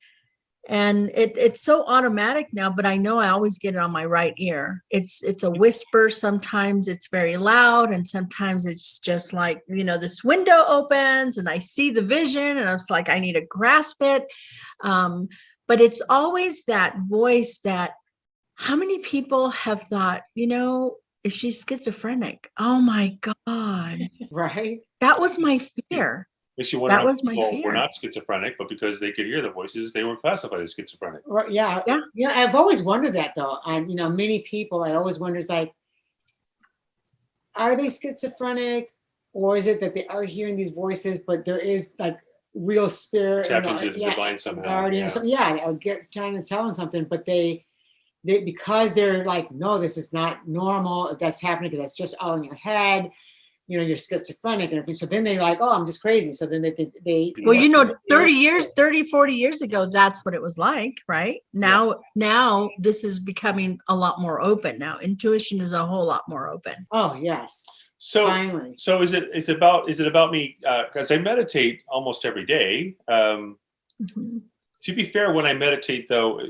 And it's so automatic now, but I know I always get it on my right ear. It's a whisper. Sometimes it's very loud, and sometimes it's just like, this window opens and I see the vision and I was like, I need to grasp it. But it's always that voice that, how many people have thought, is she schizophrenic? Oh my God. Right. That was my fear. That was my fear. We're not schizophrenic, but because they could hear the voices, they were classified as schizophrenic. Right. Yeah. Yeah. I've always wondered that though. And, many people, I always wonder, it's like, are they schizophrenic, or is it that they are hearing these voices, but there is like real spirit, Tapping to the divine somehow. guardian, or trying to tell them something, but they because they're like, no, this is not normal. If that's happening, because that's just all in your head. You're schizophrenic and everything. So then they like, oh, I'm just crazy. So then they well, 30, 40 years ago, that's what it was like, right? Now this is becoming a lot more open. Now intuition is a whole lot more open. Oh, yes. So finally. So is it about me? Because I meditate almost every day. To be fair, when I meditate though,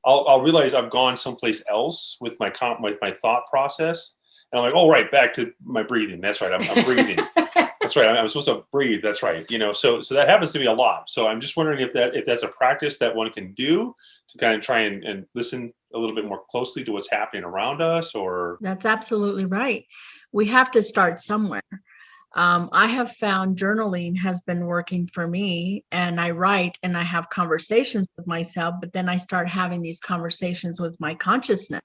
I'll realize I've gone someplace else with my thought process. And I'm like, oh, right, back to my breathing. That's right. I'm breathing. That's right. I'm supposed to breathe. That's right. So that happens to me a lot. So I'm just wondering if that's a practice that one can do to kind of try and listen a little bit more closely to what's happening around us, or. That's absolutely right. We have to start somewhere. I have found journaling has been working for me, and I write and I have conversations with myself, but then I start having these conversations with my consciousness.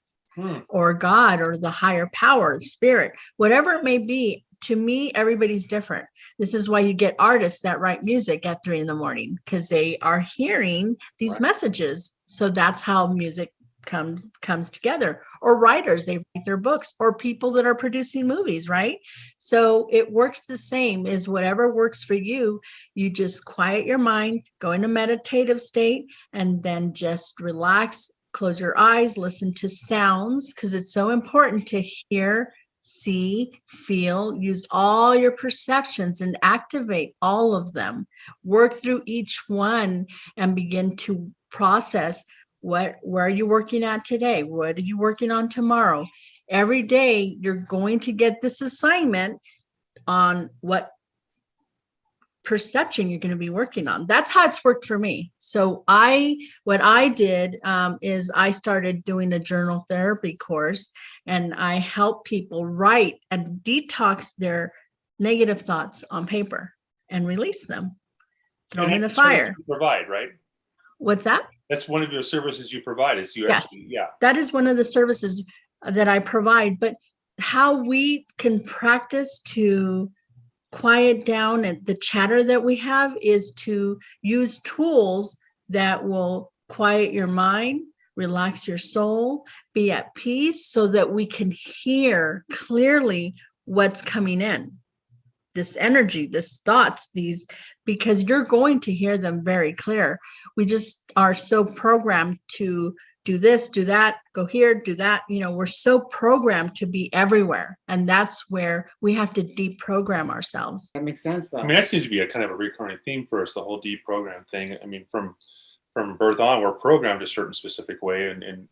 Or God, or the higher power, spirit, whatever it may be. To me, everybody's different. This is why you get artists that write music at 3 a.m, because they are hearing these messages. So that's how music comes together. Or writers, they write their books, or people that are producing movies, right? So it works the same as whatever works for you. You just quiet your mind, go in a meditative state, and then just relax. Close your eyes, listen to sounds, because it's so important to hear, see, feel, use all your perceptions and activate all of them. Work through each one and begin to process where are you working at today? What are you working on tomorrow? Every day you're going to get this assignment on what perception you're going to be working on. That's how it's worked for me. So what I did is I started doing a journal therapy course, and I help people write and detox their negative thoughts on paper and release them, throw them in the fire. You provide, right? What's that? That's one of your services you provide. Is you Yes. actually, yeah. That is one of the services that I provide. But how we can practice to quiet down and the chatter that we have is to use tools that will quiet your mind, relax your soul, be at peace, so that we can hear clearly what's coming in. This energy, this thoughts, because you're going to hear them very clear. We just are so programmed to do this, do that, go here, do that. We're so programmed to be everywhere. And that's where we have to deprogram ourselves. That makes sense, though. I mean, that seems to be a kind of a recurring theme for us, the whole deprogram thing. I mean, from birth on, we're programmed a certain specific way, and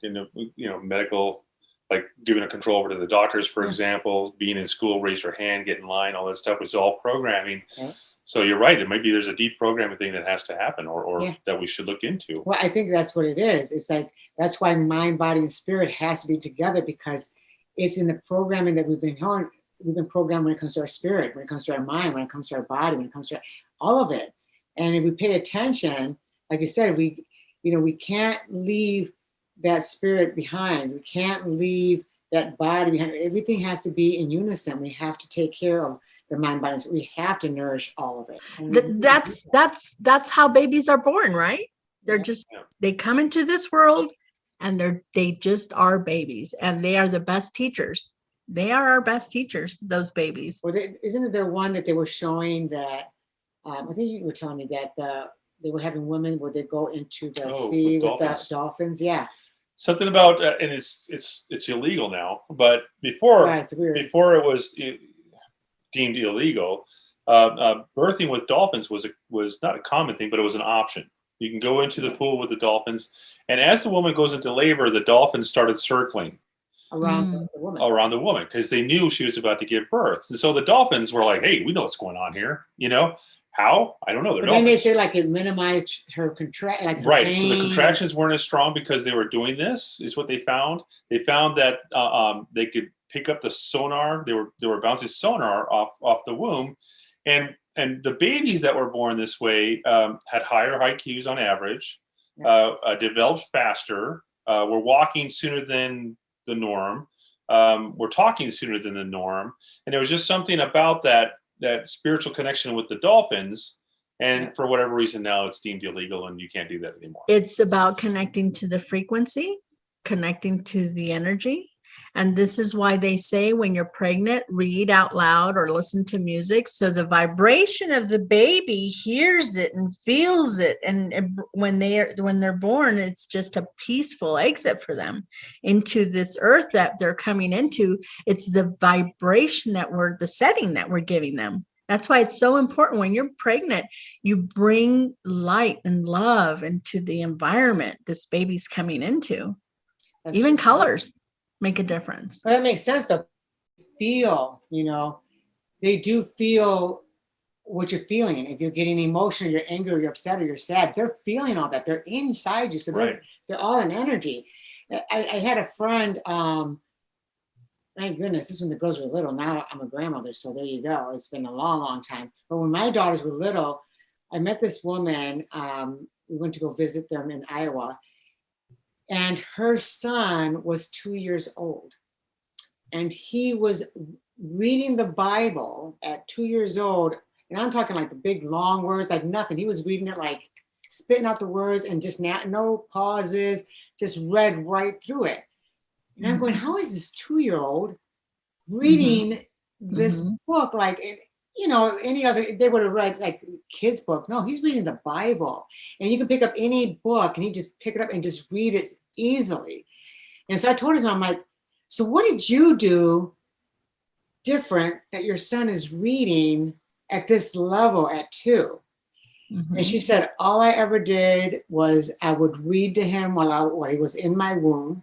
medical, like giving a control over to the doctors, for example, being in school, raise your hand, get in line, all that stuff. It's all programming. Yeah. So you're right. Maybe there's a deprogramming thing that has to happen, or that we should look into. Well, I think that's what it is. It's like, that's why mind, body, and spirit has to be together, because it's in the programming that we've been programmed when it comes to our spirit, when it comes to our mind, when it comes to our body, when it comes to all of it. And if we pay attention, like you said, we can't leave that spirit behind. We can't leave that body behind. Everything has to be in unison. We have to take care of the mind, body. We have to nourish all of it. That's how babies are born, right? They're they come into this world, and they just are babies, and they are the best teachers. They are our best teachers, those babies. Well, isn't there one that they were showing that, I think you were telling me that they were having women where they go into the sea with the dolphins. Yeah. Something about, and it's illegal now, but before, it's weird. Before it was deemed illegal, birthing with dolphins was not a common thing, but it was an option. You can go into the pool with the dolphins, and as the woman goes into labor, the dolphins started circling around the woman because they knew she was about to give birth. And so the dolphins were like, "Hey, we know what's going on here." You know how? I don't know. But then they say like it minimized her contract, like her right. pain. So the contractions weren't as strong because they were doing this. Is what they found. They found that they could pick up the sonar. They were bouncing sonar off the womb, and the babies that were born this way had higher IQs on average, developed faster, were walking sooner than the norm, were talking sooner than the norm, and there was just something about that spiritual connection with the dolphins. And for whatever reason, now it's deemed illegal and you can't do that anymore. It's about connecting to the frequency, connecting to the energy. And this is why they say when you're pregnant, read out loud or listen to music. So the vibration of the baby hears it and feels it. And when they're born, it's just a peaceful exit for them into this earth that they're coming into. It's the vibration the setting that we're giving them. That's why it's so important when you're pregnant, you bring light and love into the environment this baby's coming into. Even colors make a difference. Well, that makes sense though. Feel, they do feel what you're feeling. If you're getting emotional, you're angry, or you're upset, or you're sad, they're feeling all that. They're inside you. So they're all in energy. I had a friend, my goodness, this is when the girls were little. Now I'm a grandmother, so there you go. It's been a long, long time. But when my daughters were little, I met this woman. We went to go visit them in Iowa. And her son was 2 years old. And he was reading the Bible at 2 years old. And I'm talking like the big long words, like nothing. He was reading it like spitting out the words and just no pauses, just read right through it. And I'm going, how is this 2-year-old reading this book? Like, any other, they would have read like kids' book. No, he's reading the Bible. And you can pick up any book and he just pick it up and just read it easily. And so I told his mom, I'm like, so what did you do different that your son is reading at this level at 2? And she said, all I ever did was I would read to him while he was in my womb.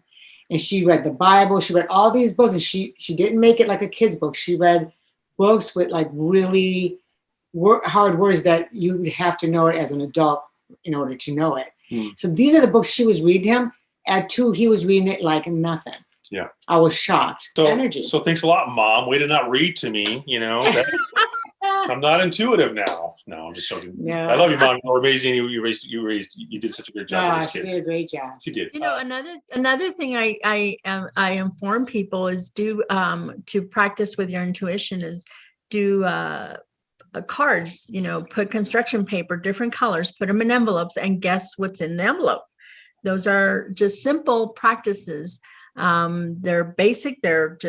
And she read the Bible. She read all these books, and she didn't make it like a kid's book. She read books with like really hard words that you would have to know it as an adult in order to know it. So these are the books she was reading him. At 2, he was reading it like nothing. Yeah. I was shocked. So, energy. So thanks a lot, Mom. Way to not read to me, I'm not intuitive now. No, I'm just joking. No. I love you, Mom. You're amazing. You did such a great job with these kids. She did a great job. She did. Another thing I inform people is to practice with your intuition is do cards, put construction paper, different colors, put them in envelopes and guess what's in the envelope. Those are just simple practices. They're basic. They're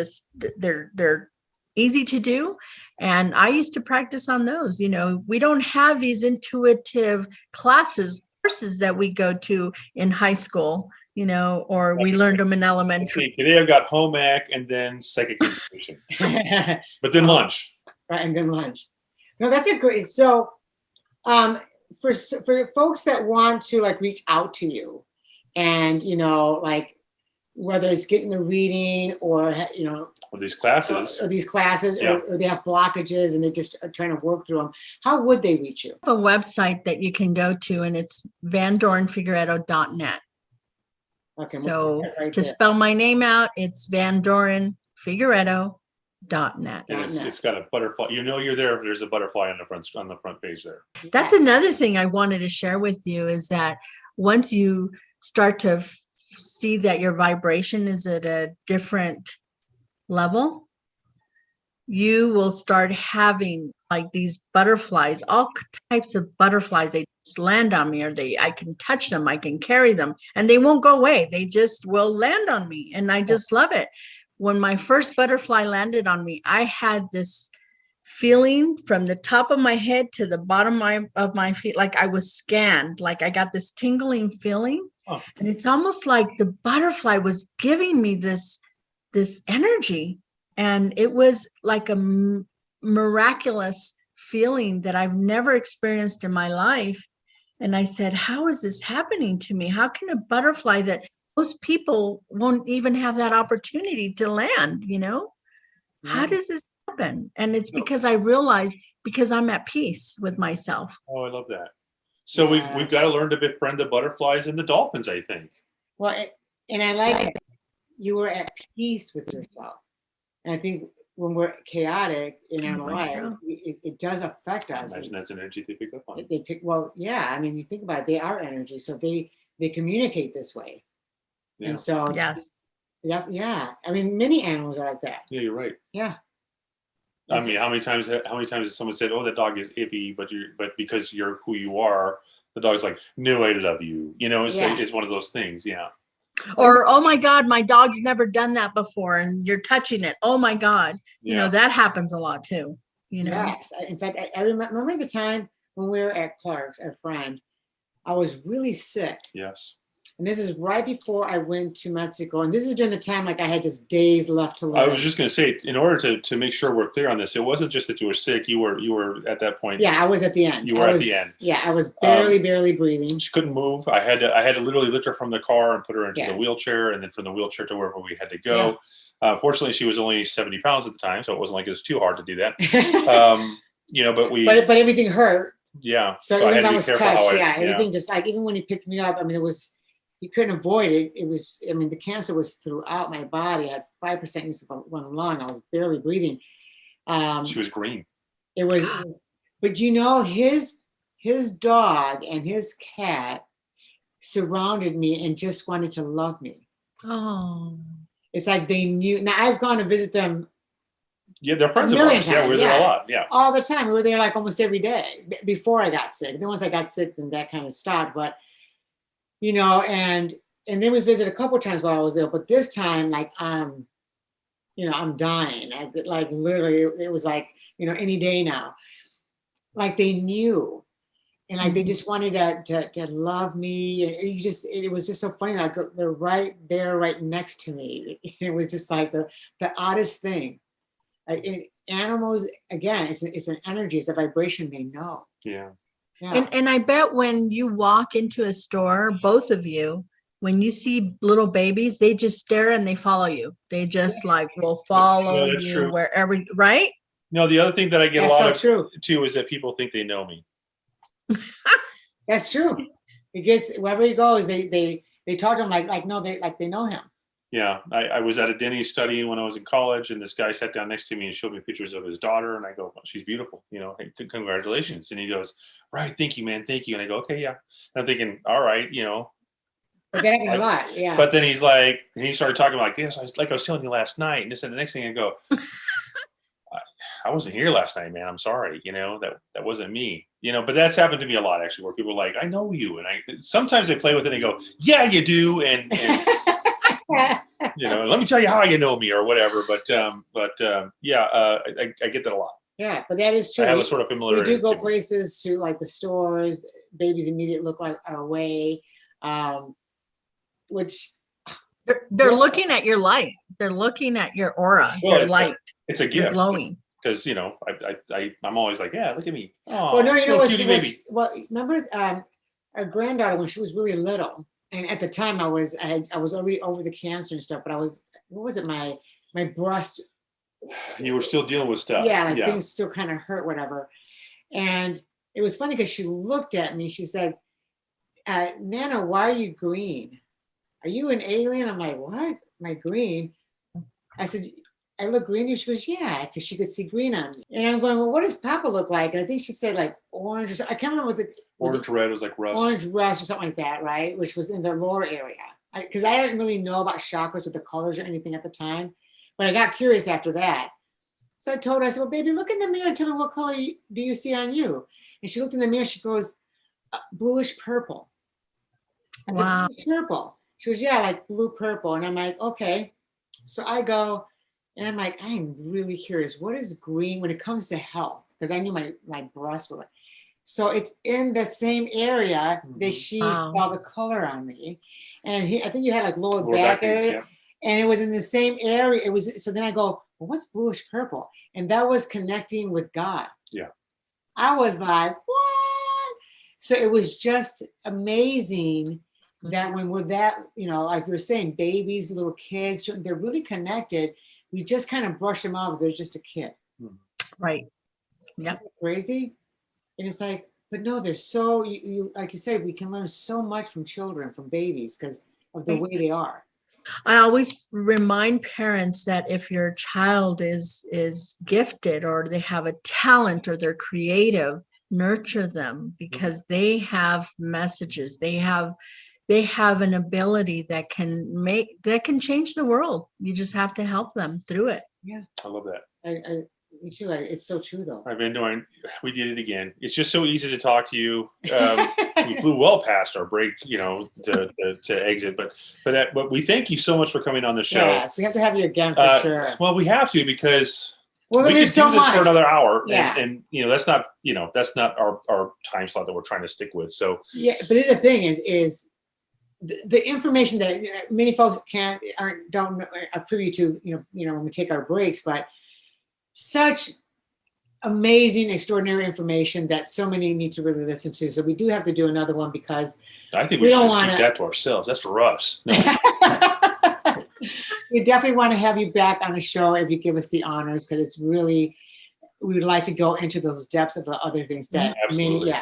easy to do. And I used to practice on those. We don't have these intuitive courses that we go to in high school, or we learned them in elementary. Today I've got home ec and then psychic intuition, but then lunch. Right, and then lunch. No, that's a great. So, for folks that want to like reach out to you, and like whether it's getting the reading or or these classes, or they have blockages and they just are trying to work through them, how would they reach you? I have a website that you can go to, and it's vandorenfigueredo.net. Okay, so to spell my name out, it's vandorenfigueredo.net. It's got a butterfly. You're there if there's a butterfly on the front page there. That's another thing I wanted to share with you is that once you start to see that your vibration is at a different level, you will start having like these butterflies, all types of butterflies. They just land on me, or I can touch them, I can carry them, and they won't go away. They just will land on me, and I just love it. when my first butterfly landed on me, I had this feeling from the top of my head to the bottom of my feet, like I was scanned, like I got this tingling feeling. Oh. And it's almost like the butterfly was giving me this energy. And it was like a miraculous feeling that I've never experienced in my life. And I said, how is this happening to me? How can a butterfly that most people won't even have that opportunity to land, How does this happen? And it's because I realized, because I'm at peace with myself. Oh, I love that. So we've got to learn to befriend the butterflies and the dolphins, I think. Well, and I like that you were at peace with yourself. And I think when we're chaotic in our life, it does affect us. I imagine that's an energy they pick up on. Well, yeah. I mean, you think about it, they are energy. So they communicate this way. Yeah. And so, yes. Yeah. I mean, many animals are like that. Yeah, you're right. Yeah. I mean, how many times has someone said, "Oh, that dog is iffy," but because you're who you are, the dog's like, "No, I love you." It's one of those things. Yeah. Or, oh my God, my dog's never done that before, and you're touching it. Oh my God, that happens a lot too. Yes. In fact, I remember the time when we were at Clark's, our friend. I was really sick. Yes. And this is right before I went to Mexico. And this is during the time like I had just days left to live. I was just going to say, in order to make sure we're clear on this, it wasn't just that you were sick. You were at that point. Yeah, I was at the end. You were at the end. Yeah, I was barely breathing. She couldn't move. I had to literally lift her from the car and put her into the wheelchair, and then from the wheelchair to wherever we had to go. Yeah. Fortunately, she was only 70 pounds at the time, so it wasn't like it was too hard to do that. But everything hurt. Yeah. So everything I was touched. Everything just like, even when he picked me up, I mean, you couldn't avoid it. It was, I mean, the cancer was throughout my body. I had 5% use of one lung. I was barely breathing. She was green. It was, but his dog and his cat surrounded me and just wanted to love me. Oh. It's like they knew. Now I've gone to visit them. Yeah, they're friends of ours. Yeah, we're there a lot. Yeah. All the time. We were there like almost every day before I got sick. Then once I got sick, then that kind of stopped. But and then we visited a couple of times while I was there. But this time, like I'm dying. Like literally, it was like, any day now. Like they knew, and like they just wanted to love me. And it was just so funny. Like they're right there, right next to me. It was just like the oddest thing. Animals, again, it's an energy, it's a vibration they know. Yeah. And I bet when you walk into a store, both of you, when you see little babies, they just stare and they follow you. They just will follow you wherever, right? No, the other thing that I get a lot of too is that people think they know me. That's true. It gets, wherever he goes, they talk to him like no, they know him. Yeah, I was at a Denny's studying when I was in college, and this guy sat down next to me and showed me pictures of his daughter, and I go, well, she's beautiful, hey, congratulations. And he goes, right, thank you, man, thank you. And I go, okay, yeah. And I'm thinking, all right, But that happened a lot, yeah. But then he started talking like this, I was telling you last night, and this and the next thing I go, I wasn't here last night, man. I'm sorry, that wasn't me. But that's happened to me a lot actually, where people are like, I know you, and sometimes they play with it and go, yeah, you do, and let me tell you how you know me or whatever. But yeah, I get that a lot. Yeah, but that is true. I have a sort of familiarity. We do go places to like the stores. Babies immediately look like our way, which they're looking at your light. They're looking at your aura, your light. It's a gift. You're glowing. Because I'm always like, yeah, look at me. Oh, well, no, remember our granddaughter when she was really little. And at the time I was already over the cancer and stuff, but what was it? My breast. You were still dealing with stuff. Yeah, things still kind of hurt, whatever. And it was funny because she looked at me, she said, Nana, why are you green? Are you an alien? I'm like, what? Am I green? I said, I look green. She goes, yeah, because she could see green on me. And I'm going, well, what does Papa look like? And I think she said like orange or something. I can't remember what orange red was like rust. Orange rust or something like that, right? Which was in the lower area. Because I didn't really know about chakras or the colors or anything at the time. But I got curious after that. So I told her, I said, well, baby, look in the mirror and tell me what color do you see on you? And she looked in the mirror, she goes, bluish purple. Wow. Purple. She goes, yeah, like blue purple. And I'm like, okay. So I go and I'm like, I'm really curious. What is green when it comes to health? Because I knew my breasts were like, so it's in the same area that she Wow. saw the color on me. And I think you had like lower Lower back back aches, area. yeah. And it was in the same area. It was, so then I go, well, what's bluish purple? And that was connecting with God. Yeah. I was like, what? So it was just amazing that when we're that, you know, like you were saying, babies, little kids, they're really connected. We just kind of brush them off. They're just a kid. Right. Yep. Crazy. And it's like, but no, they're so, you like you said, we can learn so much from children, from babies, because of the way they are. I always remind parents that if your child is gifted or they have a talent or they're creative, nurture them, because they have messages. They have an ability that can change the world. You just have to help them through it. Yeah. I love that. Me too. It's so true though. I've been doing, we did it again. It's just so easy to talk to you. We flew well past our break, you know, to exit, but we thank you so much for coming on the show. Yes, we have to have you again for sure. Well, we have to, because well, we could do so this much for another hour, yeah. and you know, that's not our time slot that we're trying to stick with. So yeah, but the thing is the information that many folks don't know, are privy to, you know, when we take our breaks, but such amazing, extraordinary information that so many need to really listen to. So we do have to do another one, because I think we should just keep that to ourselves. That's for us. No. We definitely want to have you back on a show if you give us the honors, because it's really, we would like to go into those depths of the other things that Absolutely.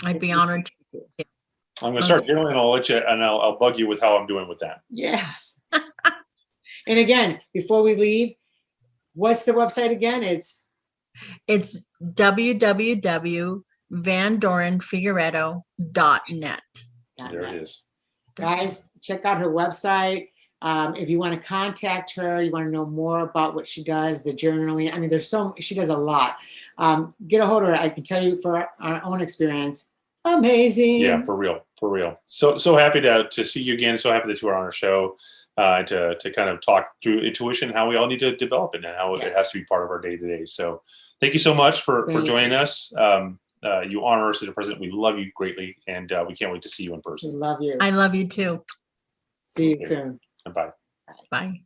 I'd be honored to. I'm going to start journaling, and I'll let you, and I'll bug you with how I'm doing with that. Yes. And again, before we leave, what's the website again? It's www.vandorenfigueredo.net. There it is. Guys, check out her website. If you want to contact her, you want to know more about what she does, the journaling. I mean, she does a lot. Get a hold of her. I can tell you for our own experience, amazing. Yeah, for real. So happy to see you again. So happy that you are on our show, to kind of talk through intuition, how we all need to develop it, and how it has to be part of our day to day. So thank you so much for joining us. You honor us as a president. We love you greatly, and we can't wait to see you in person. We love you. I love you too. See you soon. Bye. Bye.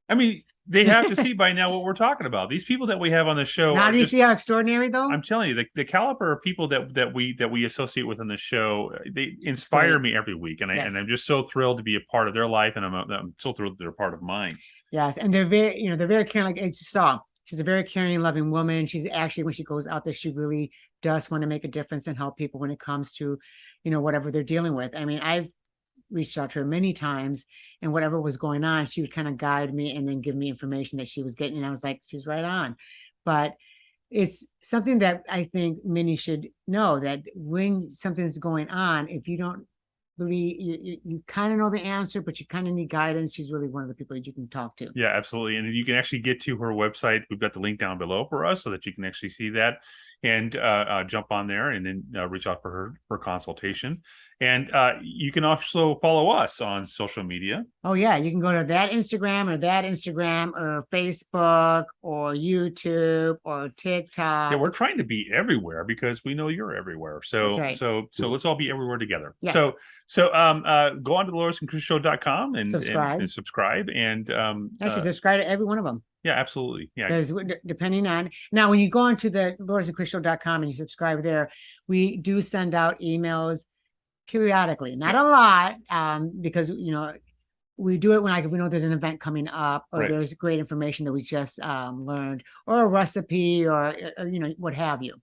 I mean, they have to see by now what we're talking about. These people that we have on the show. Now do you see how extraordinary though? I'm telling you, the caliber of people that we associate with on the show, they inspire me every week, and I'm just so thrilled to be a part of their life, and I'm so thrilled that they're a part of mine. Yes, and they're very caring. Like I just saw, she's a very caring, loving woman. She's actually, when she goes out there, she really does want to make a difference and help people when it comes to, you know, whatever they're dealing with. I mean, I've reached out to her many times, and whatever was going on, she would kind of guide me and then give me information that she was getting. And I was like, she's right on. But it's something that I think many should know, that when something's going on, if you don't believe, you kind of know the answer, but you kind of need guidance. She's really one of the people that you can talk to. Yeah, absolutely. And you can actually get to her website. We've got the link down below for us so that you can actually see that, and jump on there and then reach out for her consultation. And you can also follow us on social media. Oh, yeah. You can go to that Instagram or Facebook or YouTube or TikTok. Yeah, we're trying to be everywhere because we know you're everywhere. So so let's all be everywhere together. Yes. So go on to DoloresandChrisShow.com and subscribe. And actually subscribe to every one of them. Yeah, absolutely. Yeah. Because depending on, now when you go onto the DoloresandChrisShow.com and you subscribe there, we do send out emails periodically, not a lot, because, you know, we do it when, like, if we know there's an event coming up, or there's great information that we just learned, or a recipe, or you know, what have you.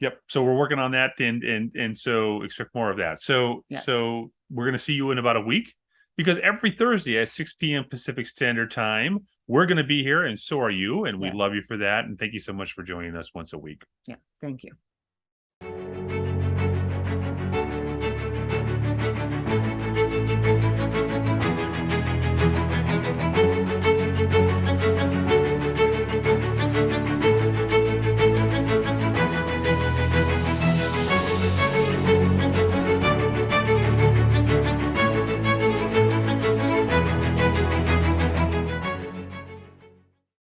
Yep. So we're working on that, and so expect more of that. So so we're going to see you in about a week, because every Thursday at 6 p.m. Pacific Standard Time, we're going to be here, and so are you, and we love you for that. And thank you so much for joining us once a week. Yeah. Thank you.